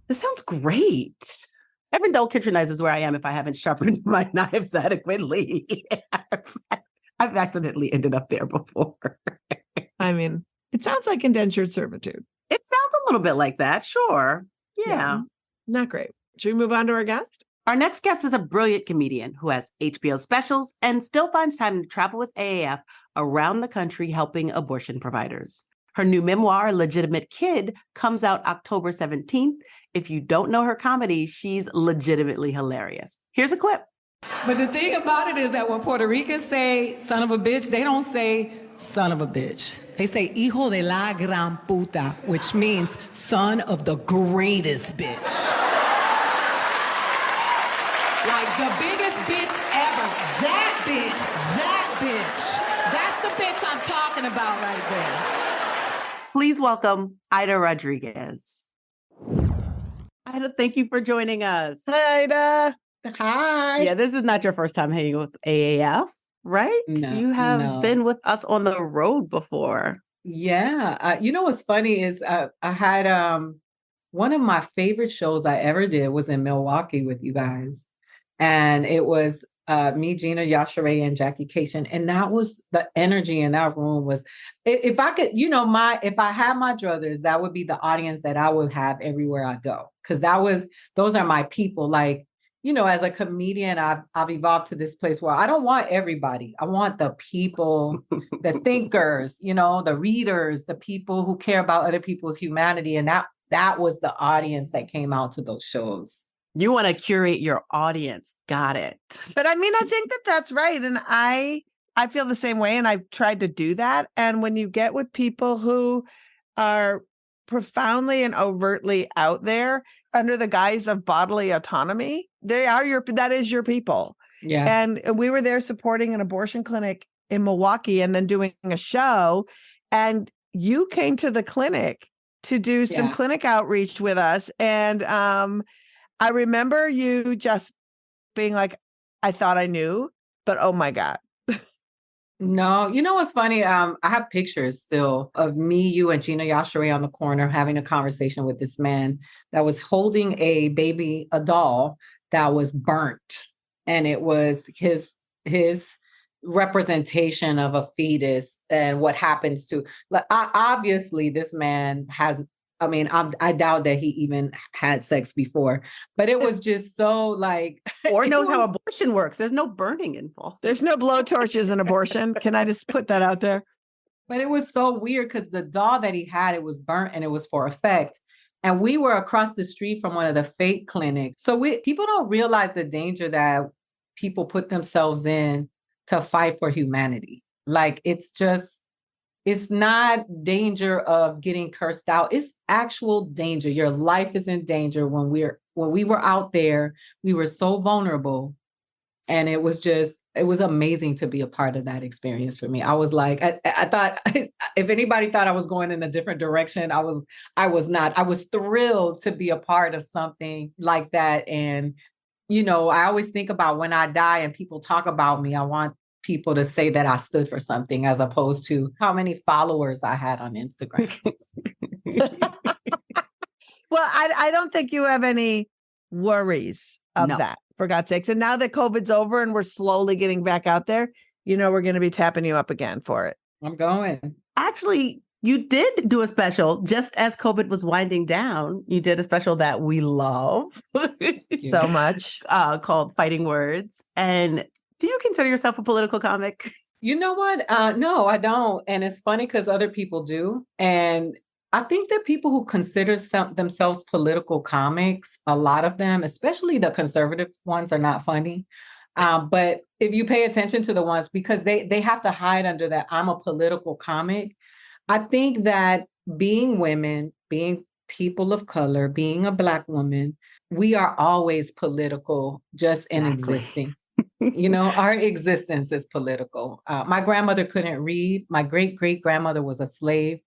This sounds great. Everdull kitchen knives is where I am if I haven't sharpened my knives adequately. I've accidentally ended up there before. I mean, it sounds like indentured servitude. It sounds a little bit like that, sure. Yeah. Not great. Should we move on to our guest? Our next guest is a brilliant comedian who has HBO specials and still finds time to travel with AAF around the country helping abortion providers. Her new memoir, Legitimate Kid, comes out October 17th. If you don't know her comedy, she's legitimately hilarious. Here's a clip. But the thing about it is that when Puerto Ricans say son of a bitch, they don't say son of a bitch. They say hijo de la gran puta, which means son of the greatest bitch. Like the biggest bitch ever. That bitch. That's the bitch I'm talking about right there. Please welcome Aida Rodriguez. Aida, thank you for joining us. Hi, Aida. Hi. Yeah, this is not your first time hanging with AAF, right? No, you have no. been with us on the road before. Yeah. You know what's funny is I had one of my favorite shows I ever did was in Milwaukee with you guys. And it was me, Gina Yashere, and Jackie Cation. And that was the energy in that room was, if I could, if I had my druthers, that would be the audience that I would have everywhere I go. Cause those are my people. Like, as a comedian, I've evolved to this place where I don't want everybody. I want the people, the thinkers, the readers, the people who care about other people's humanity. And that was the audience that came out to those shows. You want to curate your audience. Got it. But I mean, I think that that's right. And I feel the same way. And I've tried to do that. And when you get with people who are profoundly and overtly out there under the guise of bodily autonomy, that is your people. Yeah. And we were there supporting an abortion clinic in Milwaukee and then doing a show. And you came to the clinic to do some clinic outreach with us. And I remember you just being like, I thought I knew, but oh my God. No, you know what's funny? I have pictures still of me, you, and Gina Yashere on the corner having a conversation with this man that was holding a doll that was burnt. And it was his representation of a fetus and what happens to, obviously this man I doubt that he even had sex before, but it was just so like. Or knows how abortion works. There's no burning involved. There's no blowtorches in abortion. Can I just put that out there? But it was so weird because the doll that he had, it was burnt and it was for effect. And we were across the street from one of the fake clinics. So people don't realize the danger that people put themselves in to fight for humanity. Like it's not danger of getting cursed out. It's actual danger. Your life is in danger when we were out there, we were so vulnerable. And it was amazing to be a part of that experience for me. I was like, I thought if anybody thought I was going in a different direction, I was not. I was thrilled to be a part of something like that. And, I always think about when I die and people talk about me, I want people to say that I stood for something as opposed to how many followers I had on Instagram. Well, I don't think you have any worries of that, for God's sakes. And now that COVID's over and we're slowly getting back out there, we're going to be tapping you up again for it. I'm going. Actually, you did do a special just as COVID was winding down. You did a special that we love so much called Fighting Words. And do you consider yourself a political comic? You know what? No, I don't. And it's funny because other people do. And I think that people who consider themselves political comics, a lot of them, especially the conservative ones, are not funny. But if you pay attention to the ones, because they have to hide under that I'm a political comic. I think that being women, being people of color, being a Black woman, we are always political just in existing. Our existence is political. My grandmother couldn't read. My great-great-grandmother was a slave.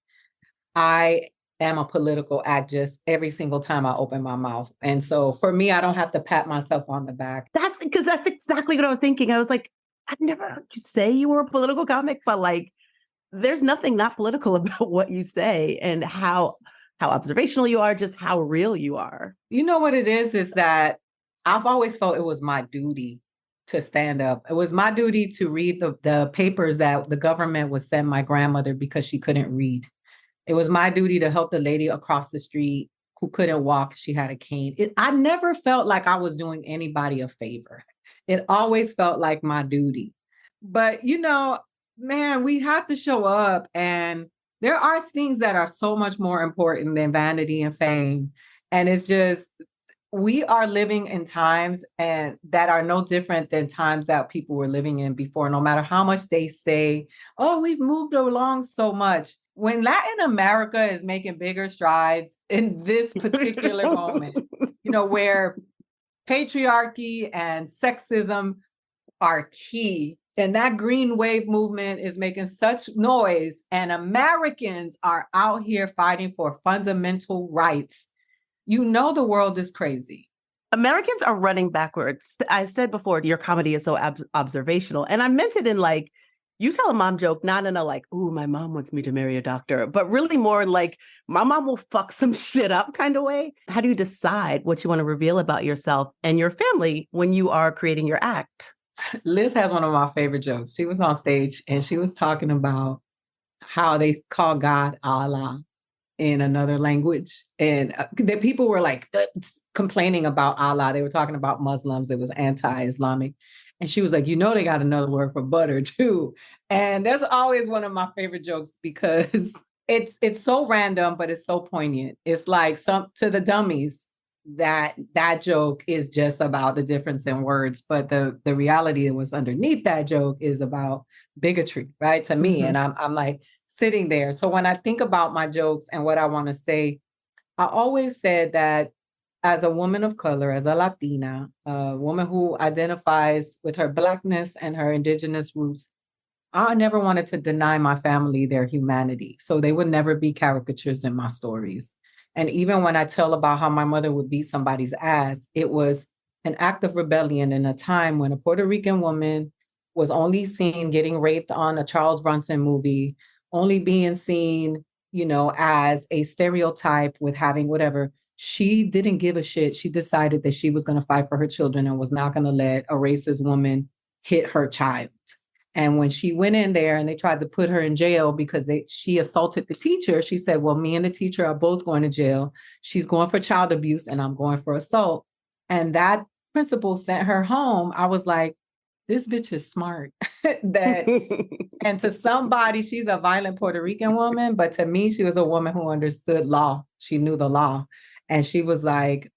I am a political act just every single time I open my mouth. And so for me, I don't have to pat myself on the back. That's because that's exactly what I was thinking. I was like, I've never heard you say you were a political comic, but like, there's nothing not political about what you say and how observational you are, just how real you are. You know what it is that I've always felt it was my duty to stand up. It was my duty to read the papers that the government would send my grandmother because she couldn't read. It was my duty to help the lady across the street who couldn't walk. She had a cane. I never felt like I was doing anybody a favor. It always felt like my duty. But, man, we have to show up. And there are things that are so much more important than vanity and fame. And it's just, we are living in times and that are no different than times that people were living in before, no matter how much they say, oh, we've moved along so much. When Latin America is making bigger strides in this particular moment, where patriarchy and sexism are key, and that green wave movement is making such noise, and Americans are out here fighting for fundamental rights, the world is crazy. Americans are running backwards. I said before, your comedy is so observational. And I meant it in like, you tell a mom joke, not in a like, ooh, my mom wants me to marry a doctor, but really more in like, my mom will fuck some shit up kind of way. How do you decide what you want to reveal about yourself and your family when you are creating your act? Liz has one of my favorite jokes. She was on stage and she was talking about how they call God Allah in another language. And the people were like complaining about Allah. They were talking about Muslims. It was anti-Islamic. And she was like, they got another word for butter too. And that's always one of my favorite jokes because it's so random, but it's so poignant. It's like to the dummies that joke is just about the difference in words. But the reality that was underneath that joke is about bigotry, right? To me. And I'm like sitting there. So when I think about my jokes and what I want to say, I always said that as a woman of color, as a Latina, a woman who identifies with her Blackness and her indigenous roots, I never wanted to deny my family their humanity. So they would never be caricatures in my stories. And even when I tell about how my mother would beat somebody's ass, it was an act of rebellion in a time when a Puerto Rican woman was only seen getting raped on a Charles Bronson movie, only being seen, as a stereotype with having whatever. She didn't give a shit. She decided that she was going to fight for her children and was not going to let a racist woman hit her child. And when she went in there and they tried to put her in jail because she assaulted the teacher, she said, well, me and the teacher are both going to jail. She's going for child abuse and I'm going for assault. And that principal sent her home. I was like, this bitch is smart. And to somebody, she's a violent Puerto Rican woman. But to me, she was a woman who understood law. She knew the law. And she was like,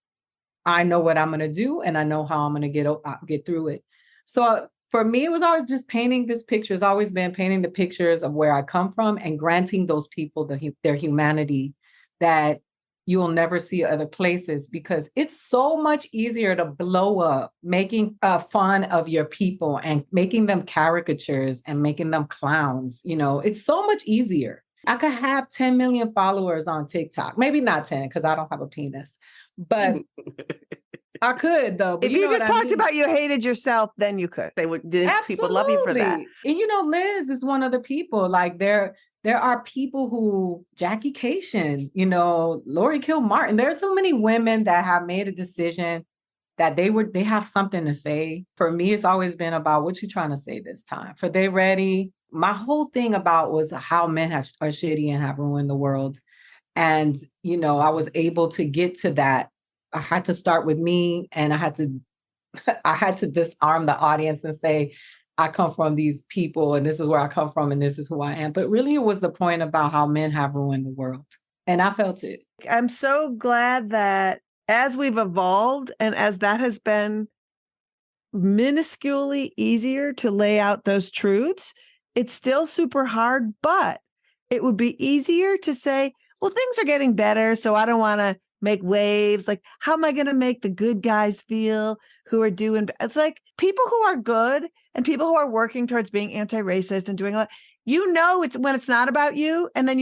I know what I'm going to do. And I know how I'm going to get through it. So for me, it was always just painting this picture. It's always been painting the pictures of where I come from and granting those people their humanity that you will never see other places, because it's so much easier to blow up making fun of your people and making them caricatures and making them clowns. It's so much easier. I could have 10 million followers on TikTok. Maybe not 10 because I don't have a penis, but I could though. But if you just talked about you hated yourself, then you could. They would. People love you for that. And Liz is one of the people. Like there are people who Jackie Cation, Lori Kilmartin. There are so many women that have made a decision that they have something to say. For me, it's always been about what you're trying to say this time. For they ready. My whole thing about was how men are shitty and have ruined the world. And, I was able to get to that. I had to start with me, and I had to disarm the audience and say, I come from these people and this is where I come from and this is who I am. But really it was the point about how men have ruined the world. And I felt it. I'm so glad that as we've evolved and as that has been minusculely easier to lay out those truths, it's still super hard, but it would be easier to say, well, things are getting better, so I don't want to make waves. Like, how am I going to make the good guys feel who are doing? It's like people who are good and people who are working towards being anti-racist and doing a lot. It's when it's not about you, and then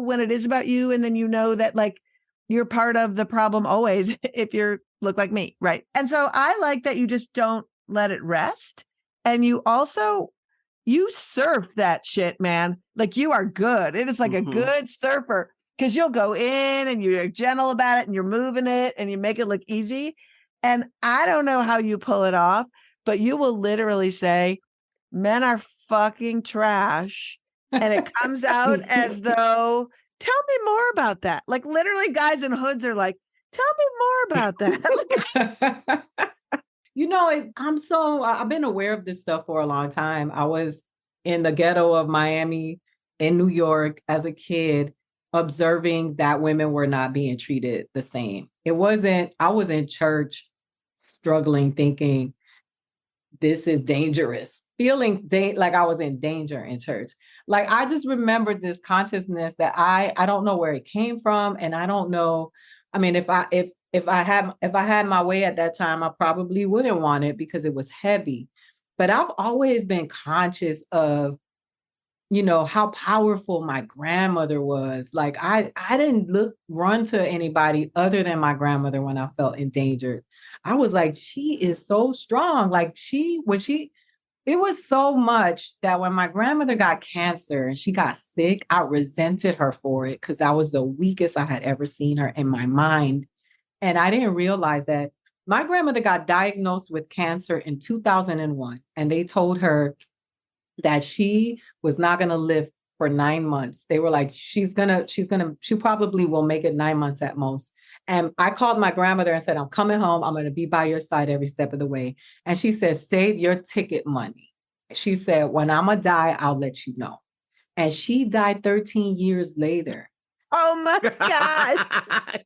when it is about you, and then that like you're part of the problem always if you look like me, right? And so I like that you just don't let it rest, and you surf that shit, man. Like, you are good. It is like a good surfer, because you'll go in and you're gentle about it and you're moving it and you make it look easy. And I don't know how you pull it off, but you will literally say, men are fucking trash. And it comes out as though, tell me more about that. Like, literally guys in hoods are like, tell me more about that. I've been aware of this stuff for a long time. I was in the ghetto of Miami, in New York as a kid, observing that women were not being treated the same. I was in church struggling, thinking this is dangerous, feeling like I was in danger in church. Like, I just remembered this consciousness that I don't know where it came from. And I don't know. I mean, if I had my way at that time, I probably wouldn't want it because it was heavy. But I've always been conscious of, how powerful my grandmother was. Like, I didn't run to anybody other than my grandmother when I felt endangered. I was like, she is so strong. Like, it was so much that when my grandmother got cancer and she got sick, I resented her for it because that was the weakest I had ever seen her in my mind. And I didn't realize that my grandmother got diagnosed with cancer in 2001, and they told her that she was not going to live for 9 months. They were like, she probably will make it 9 months at most. And I called my grandmother and said, I'm coming home. I'm going to be by your side every step of the way. And she said, save your ticket money. She said, when I'm going to die, I'll let you know. And she died 13 years later. Oh my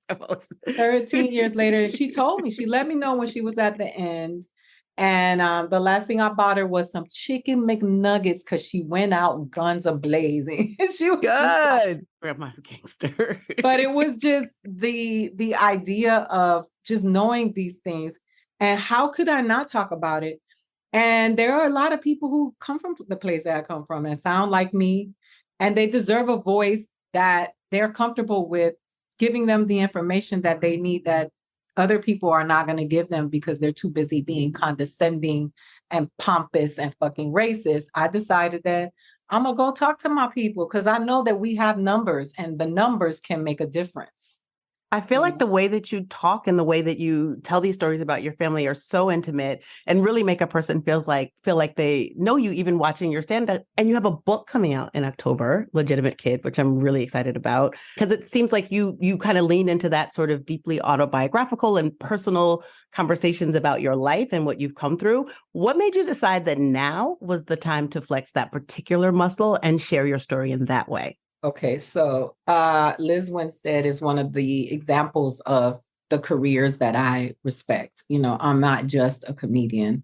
God. 13 years later, she told me, she let me know when she was at the end. And the last thing I bought her was some chicken McNuggets because she went out guns a-blazing. She was good. Grandma's gangster. But it was just the idea of just knowing these things. And how could I not talk about it? And there are a lot of people who come from the place that I come from and sound like me. And they deserve a voice that they're comfortable with, giving them the information that they need that other people are not going to give them because they're too busy being condescending and pompous and fucking racist. I decided that I'm going to go talk to my people because I know that we have numbers and the numbers can make a difference. I feel like the way that you talk and the way that you tell these stories about your family are so intimate and really make a person feel like they know you even watching your stand-up. And you have a book coming out in October, Legitimate Kid, which I'm really excited about because it seems like you kind of lean into that sort of deeply autobiographical and personal conversations about your life and what you've come through. What made you decide that now was the time to flex that particular muscle and share your story in that way? Okay, so Lizz Winstead is one of the examples of the careers that I respect. I'm not just a comedian,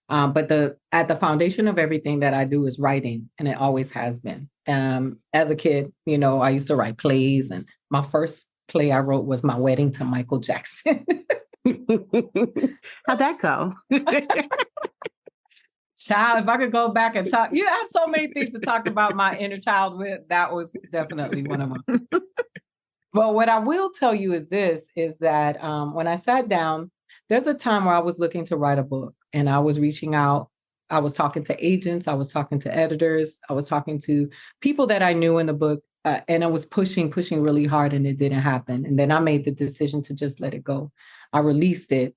but at the foundation of everything that I do is writing, and it always has been. As a kid, I used to write plays, and my first play I wrote was My Wedding to Michael Jackson. How'd that go? Child, if I could go back and talk, I have so many things to talk about my inner child with. That was definitely one of them. But what I will tell you is that when I sat down, there's a time where I was looking to write a book and I was reaching out. I was talking to agents. I was talking to editors. I was talking to people that I knew in the book. And I was pushing really hard and it didn't happen. And then I made the decision to just let it go. I released it.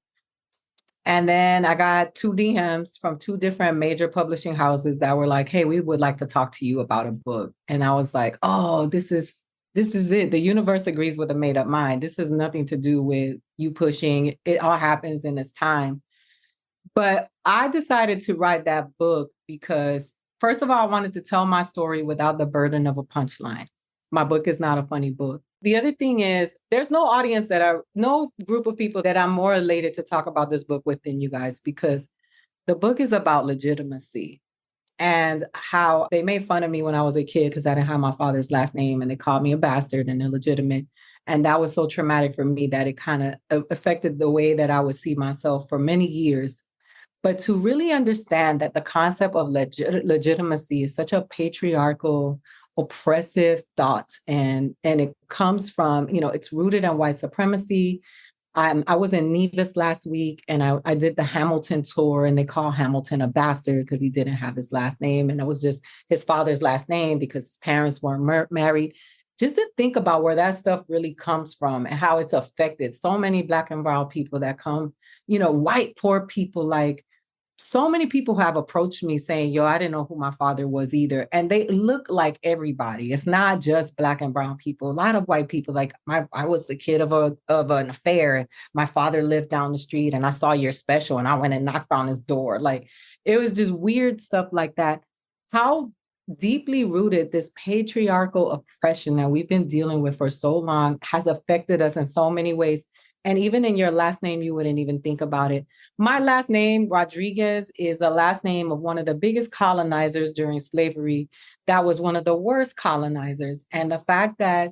And then I got 2 DMs from 2 different major publishing houses that were like, hey, we would like to talk to you about a book. And I was like, oh, this is it. The universe agrees with a made up mind. This has nothing to do with you pushing. It all happens in its time. But I decided to write that book because, first of all, I wanted to tell my story without the burden of a punchline. My book is not a funny book. The other thing is there's no group of people that I'm more elated to talk about this book with than you guys, because the book is about legitimacy and how they made fun of me when I was a kid because I didn't have my father's last name and they called me a bastard and illegitimate. And that was so traumatic for me that it kind of affected the way that I would see myself for many years. But to really understand that the concept of legitimacy is such a patriarchal, oppressive thought, and it comes from, it's rooted in white supremacy. I was in Nevis last week and I did the Hamilton tour, and they call Hamilton a bastard because he didn't have his last name. And it was just his father's last name because his parents weren't married. Just to think about where that stuff really comes from and how it's affected so many Black and brown people that come, white, poor people, like so many people who have approached me saying, yo, I didn't know who my father was either. And they look like everybody. It's not just Black and brown people. A lot of white people, like I was the kid of an affair and my father lived down the street and I saw your special and I went and knocked on his door. Like it was just weird stuff like that. How deeply rooted this patriarchal oppression that we've been dealing with for so long has affected us in so many ways. And even in your last name, you wouldn't even think about it. My last name, Rodriguez, is the last name of one of the biggest colonizers during slavery. That was one of the worst colonizers. And the fact that,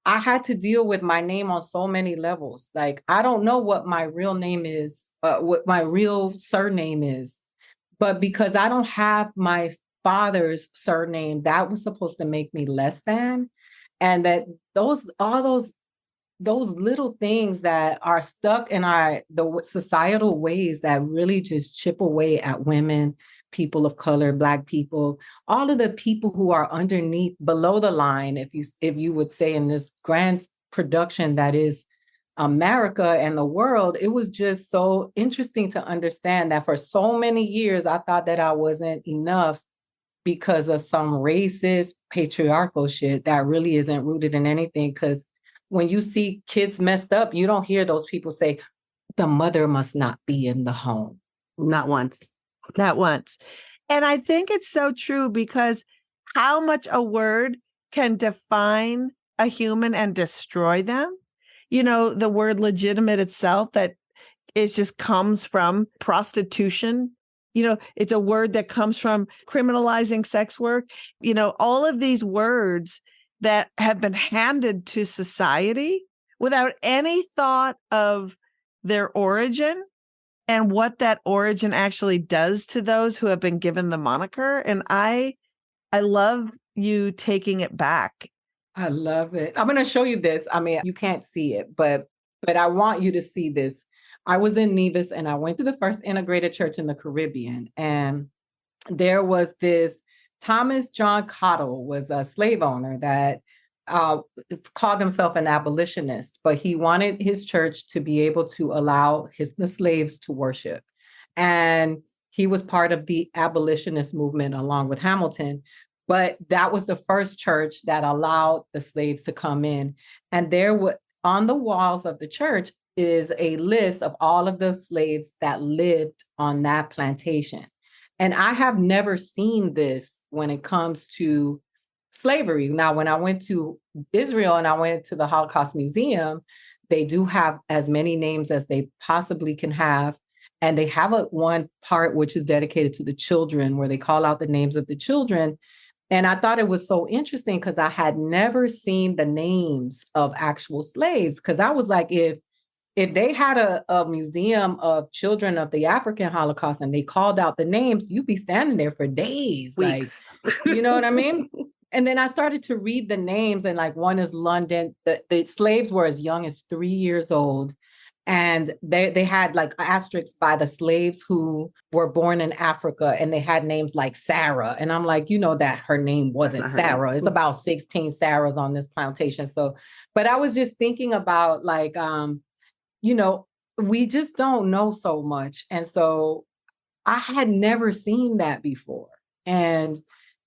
I had to deal with my name on so many levels. Like, I don't know what my real name is, what my real surname is. But because I don't have my father's surname, that was supposed to make me less than. And that those little things that are stuck in the societal ways that really just chip away at women, people of color, Black people, all of the people who are underneath, below the line, if you would say, in this grand production that is America and the world. It was just so interesting to understand that for so many years, I thought that I wasn't enough because of some racist, patriarchal shit that really isn't rooted in anything. Because when you see kids messed up, you don't hear those people say, the mother must not be in the home. Not once. Not once. And I think it's so true because how much a word can define a human and destroy them. The word legitimate itself, that it just comes from prostitution. It's a word that comes from criminalizing sex work. All of these words that have been handed to society without any thought of their origin and what that origin actually does to those who have been given the moniker. And I love you taking it back. I love it. I'm going to show you this. I mean, you can't see it, but I want you to see this. I was in Nevis and I went to the first integrated church in the Caribbean. And there was this Thomas John Cottle was a slave owner that called himself an abolitionist, but he wanted his church to be able to allow the slaves to worship. And he was part of the abolitionist movement along with Hamilton. But that was the first church that allowed the slaves to come in. And on the walls of the church is a list of all of the slaves that lived on that plantation. And I have never seen this when it comes to slavery. Now, when I went to Israel and I went to the Holocaust Museum, they do have as many names as they possibly can have. And they have one part which is dedicated to the children, where they call out the names of the children. And I thought it was so interesting because I had never seen the names of actual slaves. Because I was like, if they had a museum of children of the African Holocaust and they called out the names, you'd be standing there for days. Weeks. Like, you know what I mean? And then I started to read the names, and like one is London. The slaves were as young as 3 years old. And they had like asterisks by the slaves who were born in Africa, and they had names like Sarah. And I'm like, that her name wasn't Sarah. It's about 16 Sarahs on this plantation. So, but I was just thinking about like, we just don't know so much. And so I had never seen that before. And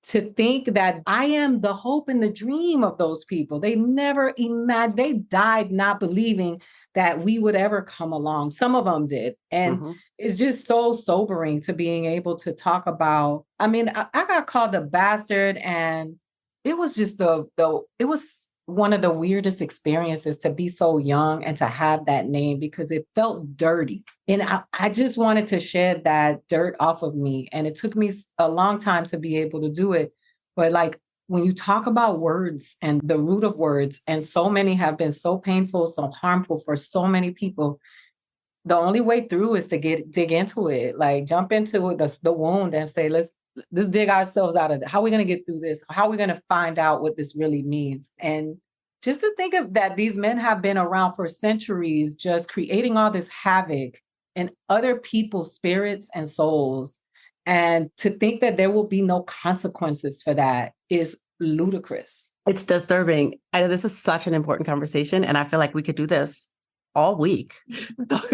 to think that I am the hope and the dream of those people. They never imagined, they died not believing that we would ever come along. Some of them did. And it's just so sobering to being able to talk about. I mean, I got called a bastard, and it was just it was one of the weirdest experiences to be so young and to have that name because it felt dirty. And I just wanted to shed that dirt off of me. And it took me a long time to be able to do it. But like when you talk about words and the root of words, and so many have been so painful, so harmful for so many people, the only way through is to dig into it, like jump into the wound and say, let's dig ourselves out of it. How are we going to get through this? How are we going to find out what this really means? And just to think of that, these men have been around for centuries, just creating all this havoc in other people's spirits and souls. And to think that there will be no consequences for that is ludicrous. It's disturbing. I know this is such an important conversation, and I feel like we could do this all week.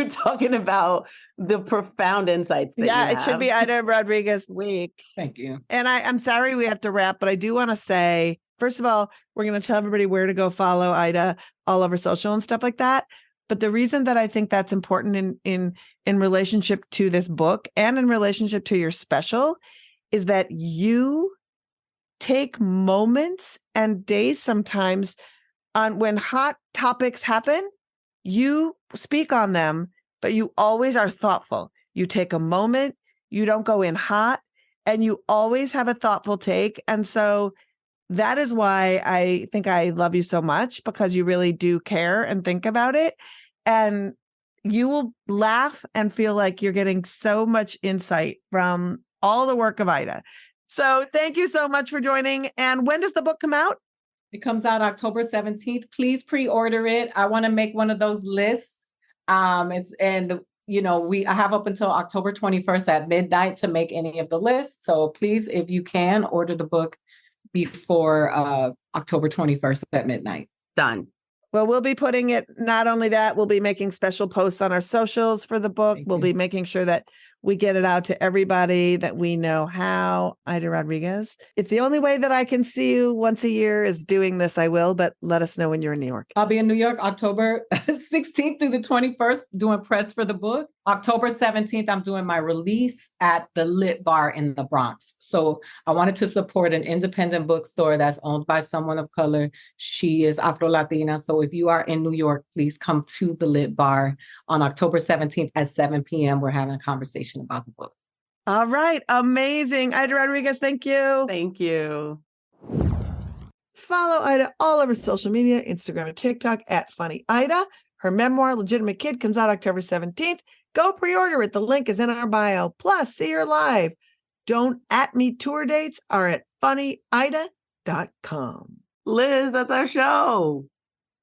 Talking about the profound insights that Yeah, you it should have. be Aida Rodriguez week. Thank you. And I'm sorry we have to wrap, but I do want to say, first of all, we're going to tell everybody where to go follow Aida all over social and stuff like that. But the reason that I think that's important in relationship to this book and in relationship to your special is that you take moments and days sometimes on when hot topics happen, you speak on them, but you always are thoughtful. You take a moment, you don't go in hot, and you always have a thoughtful take. And so that is why I think I love you so much, because you really do care and think about it. And you will laugh and feel like you're getting so much insight from all the work of Aida. So thank you so much for joining. And when does the book come out? It comes out October 17th. Please pre-order it. I want to make one of those lists. I have up until October 21st at midnight to make any of the lists. So please, if you can, order the book before October 21st at midnight. Done. Well, we'll be putting it, not only that, we'll be making special posts on our socials for the book. We'll be making sure that we get it out to everybody that we know how. Aida Rodriguez. If the only way that I can see you once a year is doing this, I will, but let us know when you're in New York. I'll be in New York October 16th through the 21st doing press for the book. October 17th, I'm doing my release at the Lit Bar in the Bronx. So I wanted to support an independent bookstore that's owned by someone of color. She is Afro-Latina. So if you are in New York, please come to the Lit Bar on October 17th at 7 p.m. We're having a conversation about the book. All right. Amazing. Aida Rodriguez, thank you. Thank you. Follow Aida all over social media, Instagram and TikTok at Funny Aida. Her memoir, Legitimate Kid, comes out October 17th. Go pre-order it. The link is in our bio. Plus, see her live. Don't at me tour dates are at funnyaida.com. Liz, that's our show.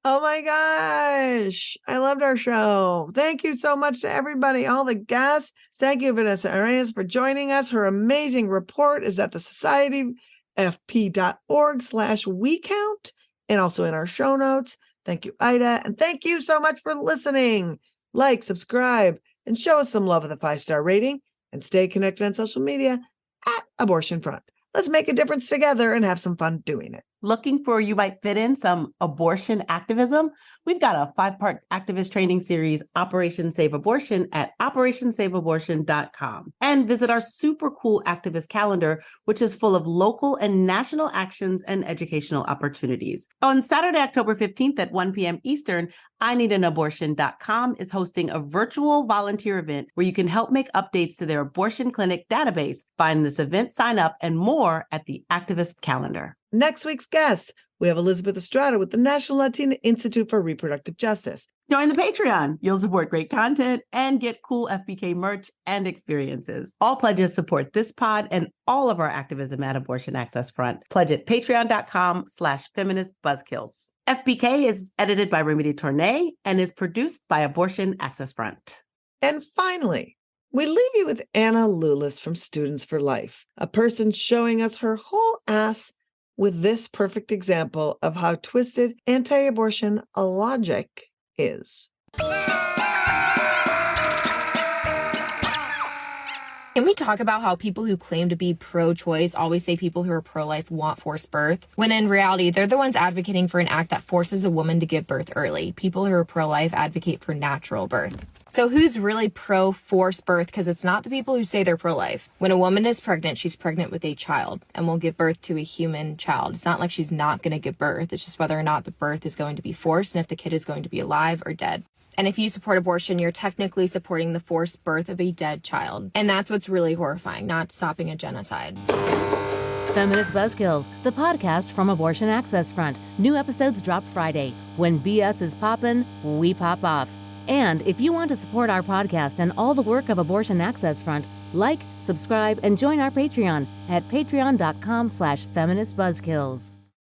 Oh my gosh. I loved our show. Thank you so much to everybody, all the guests. Thank you, Vanessa Arenas, for joining us. Her amazing report is at the societyfp.org/WeCount and also in our show notes. Thank you, Aida. And thank you so much for listening. Like, subscribe, and show us some love with a 5-star rating. And stay connected on social media at Abortion Front. Let's make a difference together and have some fun doing it. Looking for you might fit in some abortion activism? We've got a 5-part activist training series, Operation Save Abortion, at operationsaveabortion.com. And visit our super cool activist calendar, which is full of local and national actions and educational opportunities. On Saturday, October 15th at 1 p.m. Eastern, IneedAnAbortion.com is hosting a virtual volunteer event where you can help make updates to their abortion clinic database. Find this event, sign up, and more at the activist calendar. Next week's guest, we have Elizabeth Estrada with the National Latina Institute for Reproductive Justice. Join the Patreon. You'll support great content and get cool FBK merch and experiences. All pledges support this pod and all of our activism at Abortion Access Front. Pledge at patreon.com/feministbuzzkills. FBK is edited by Remedy Tournay and is produced by Abortion Access Front. And finally, we leave you with Anna Lulis from Students for Life, a person showing us her whole ass with this perfect example of how twisted anti-abortion logic is. Can we talk about how people who claim to be pro-choice always say people who are pro-life want forced birth, when in reality, they're the ones advocating for an act that forces a woman to give birth early. People who are pro-life advocate for natural birth. So who's really pro forced birth? Because it's not the people who say they're pro-life. When a woman is pregnant, she's pregnant with a child and will give birth to a human child. It's not like she's not going to give birth. It's just whether or not the birth is going to be forced and if the kid is going to be alive or dead. And if you support abortion, you're technically supporting the forced birth of a dead child. And that's what's really horrifying, not stopping a genocide. Feminist Buzzkills, the podcast from Abortion Access Front. New episodes drop Friday. When BS is poppin', we pop off. And if you want to support our podcast and all the work of Abortion Access Front, like, subscribe, and join our Patreon at patreon.com/feministbuzzkills.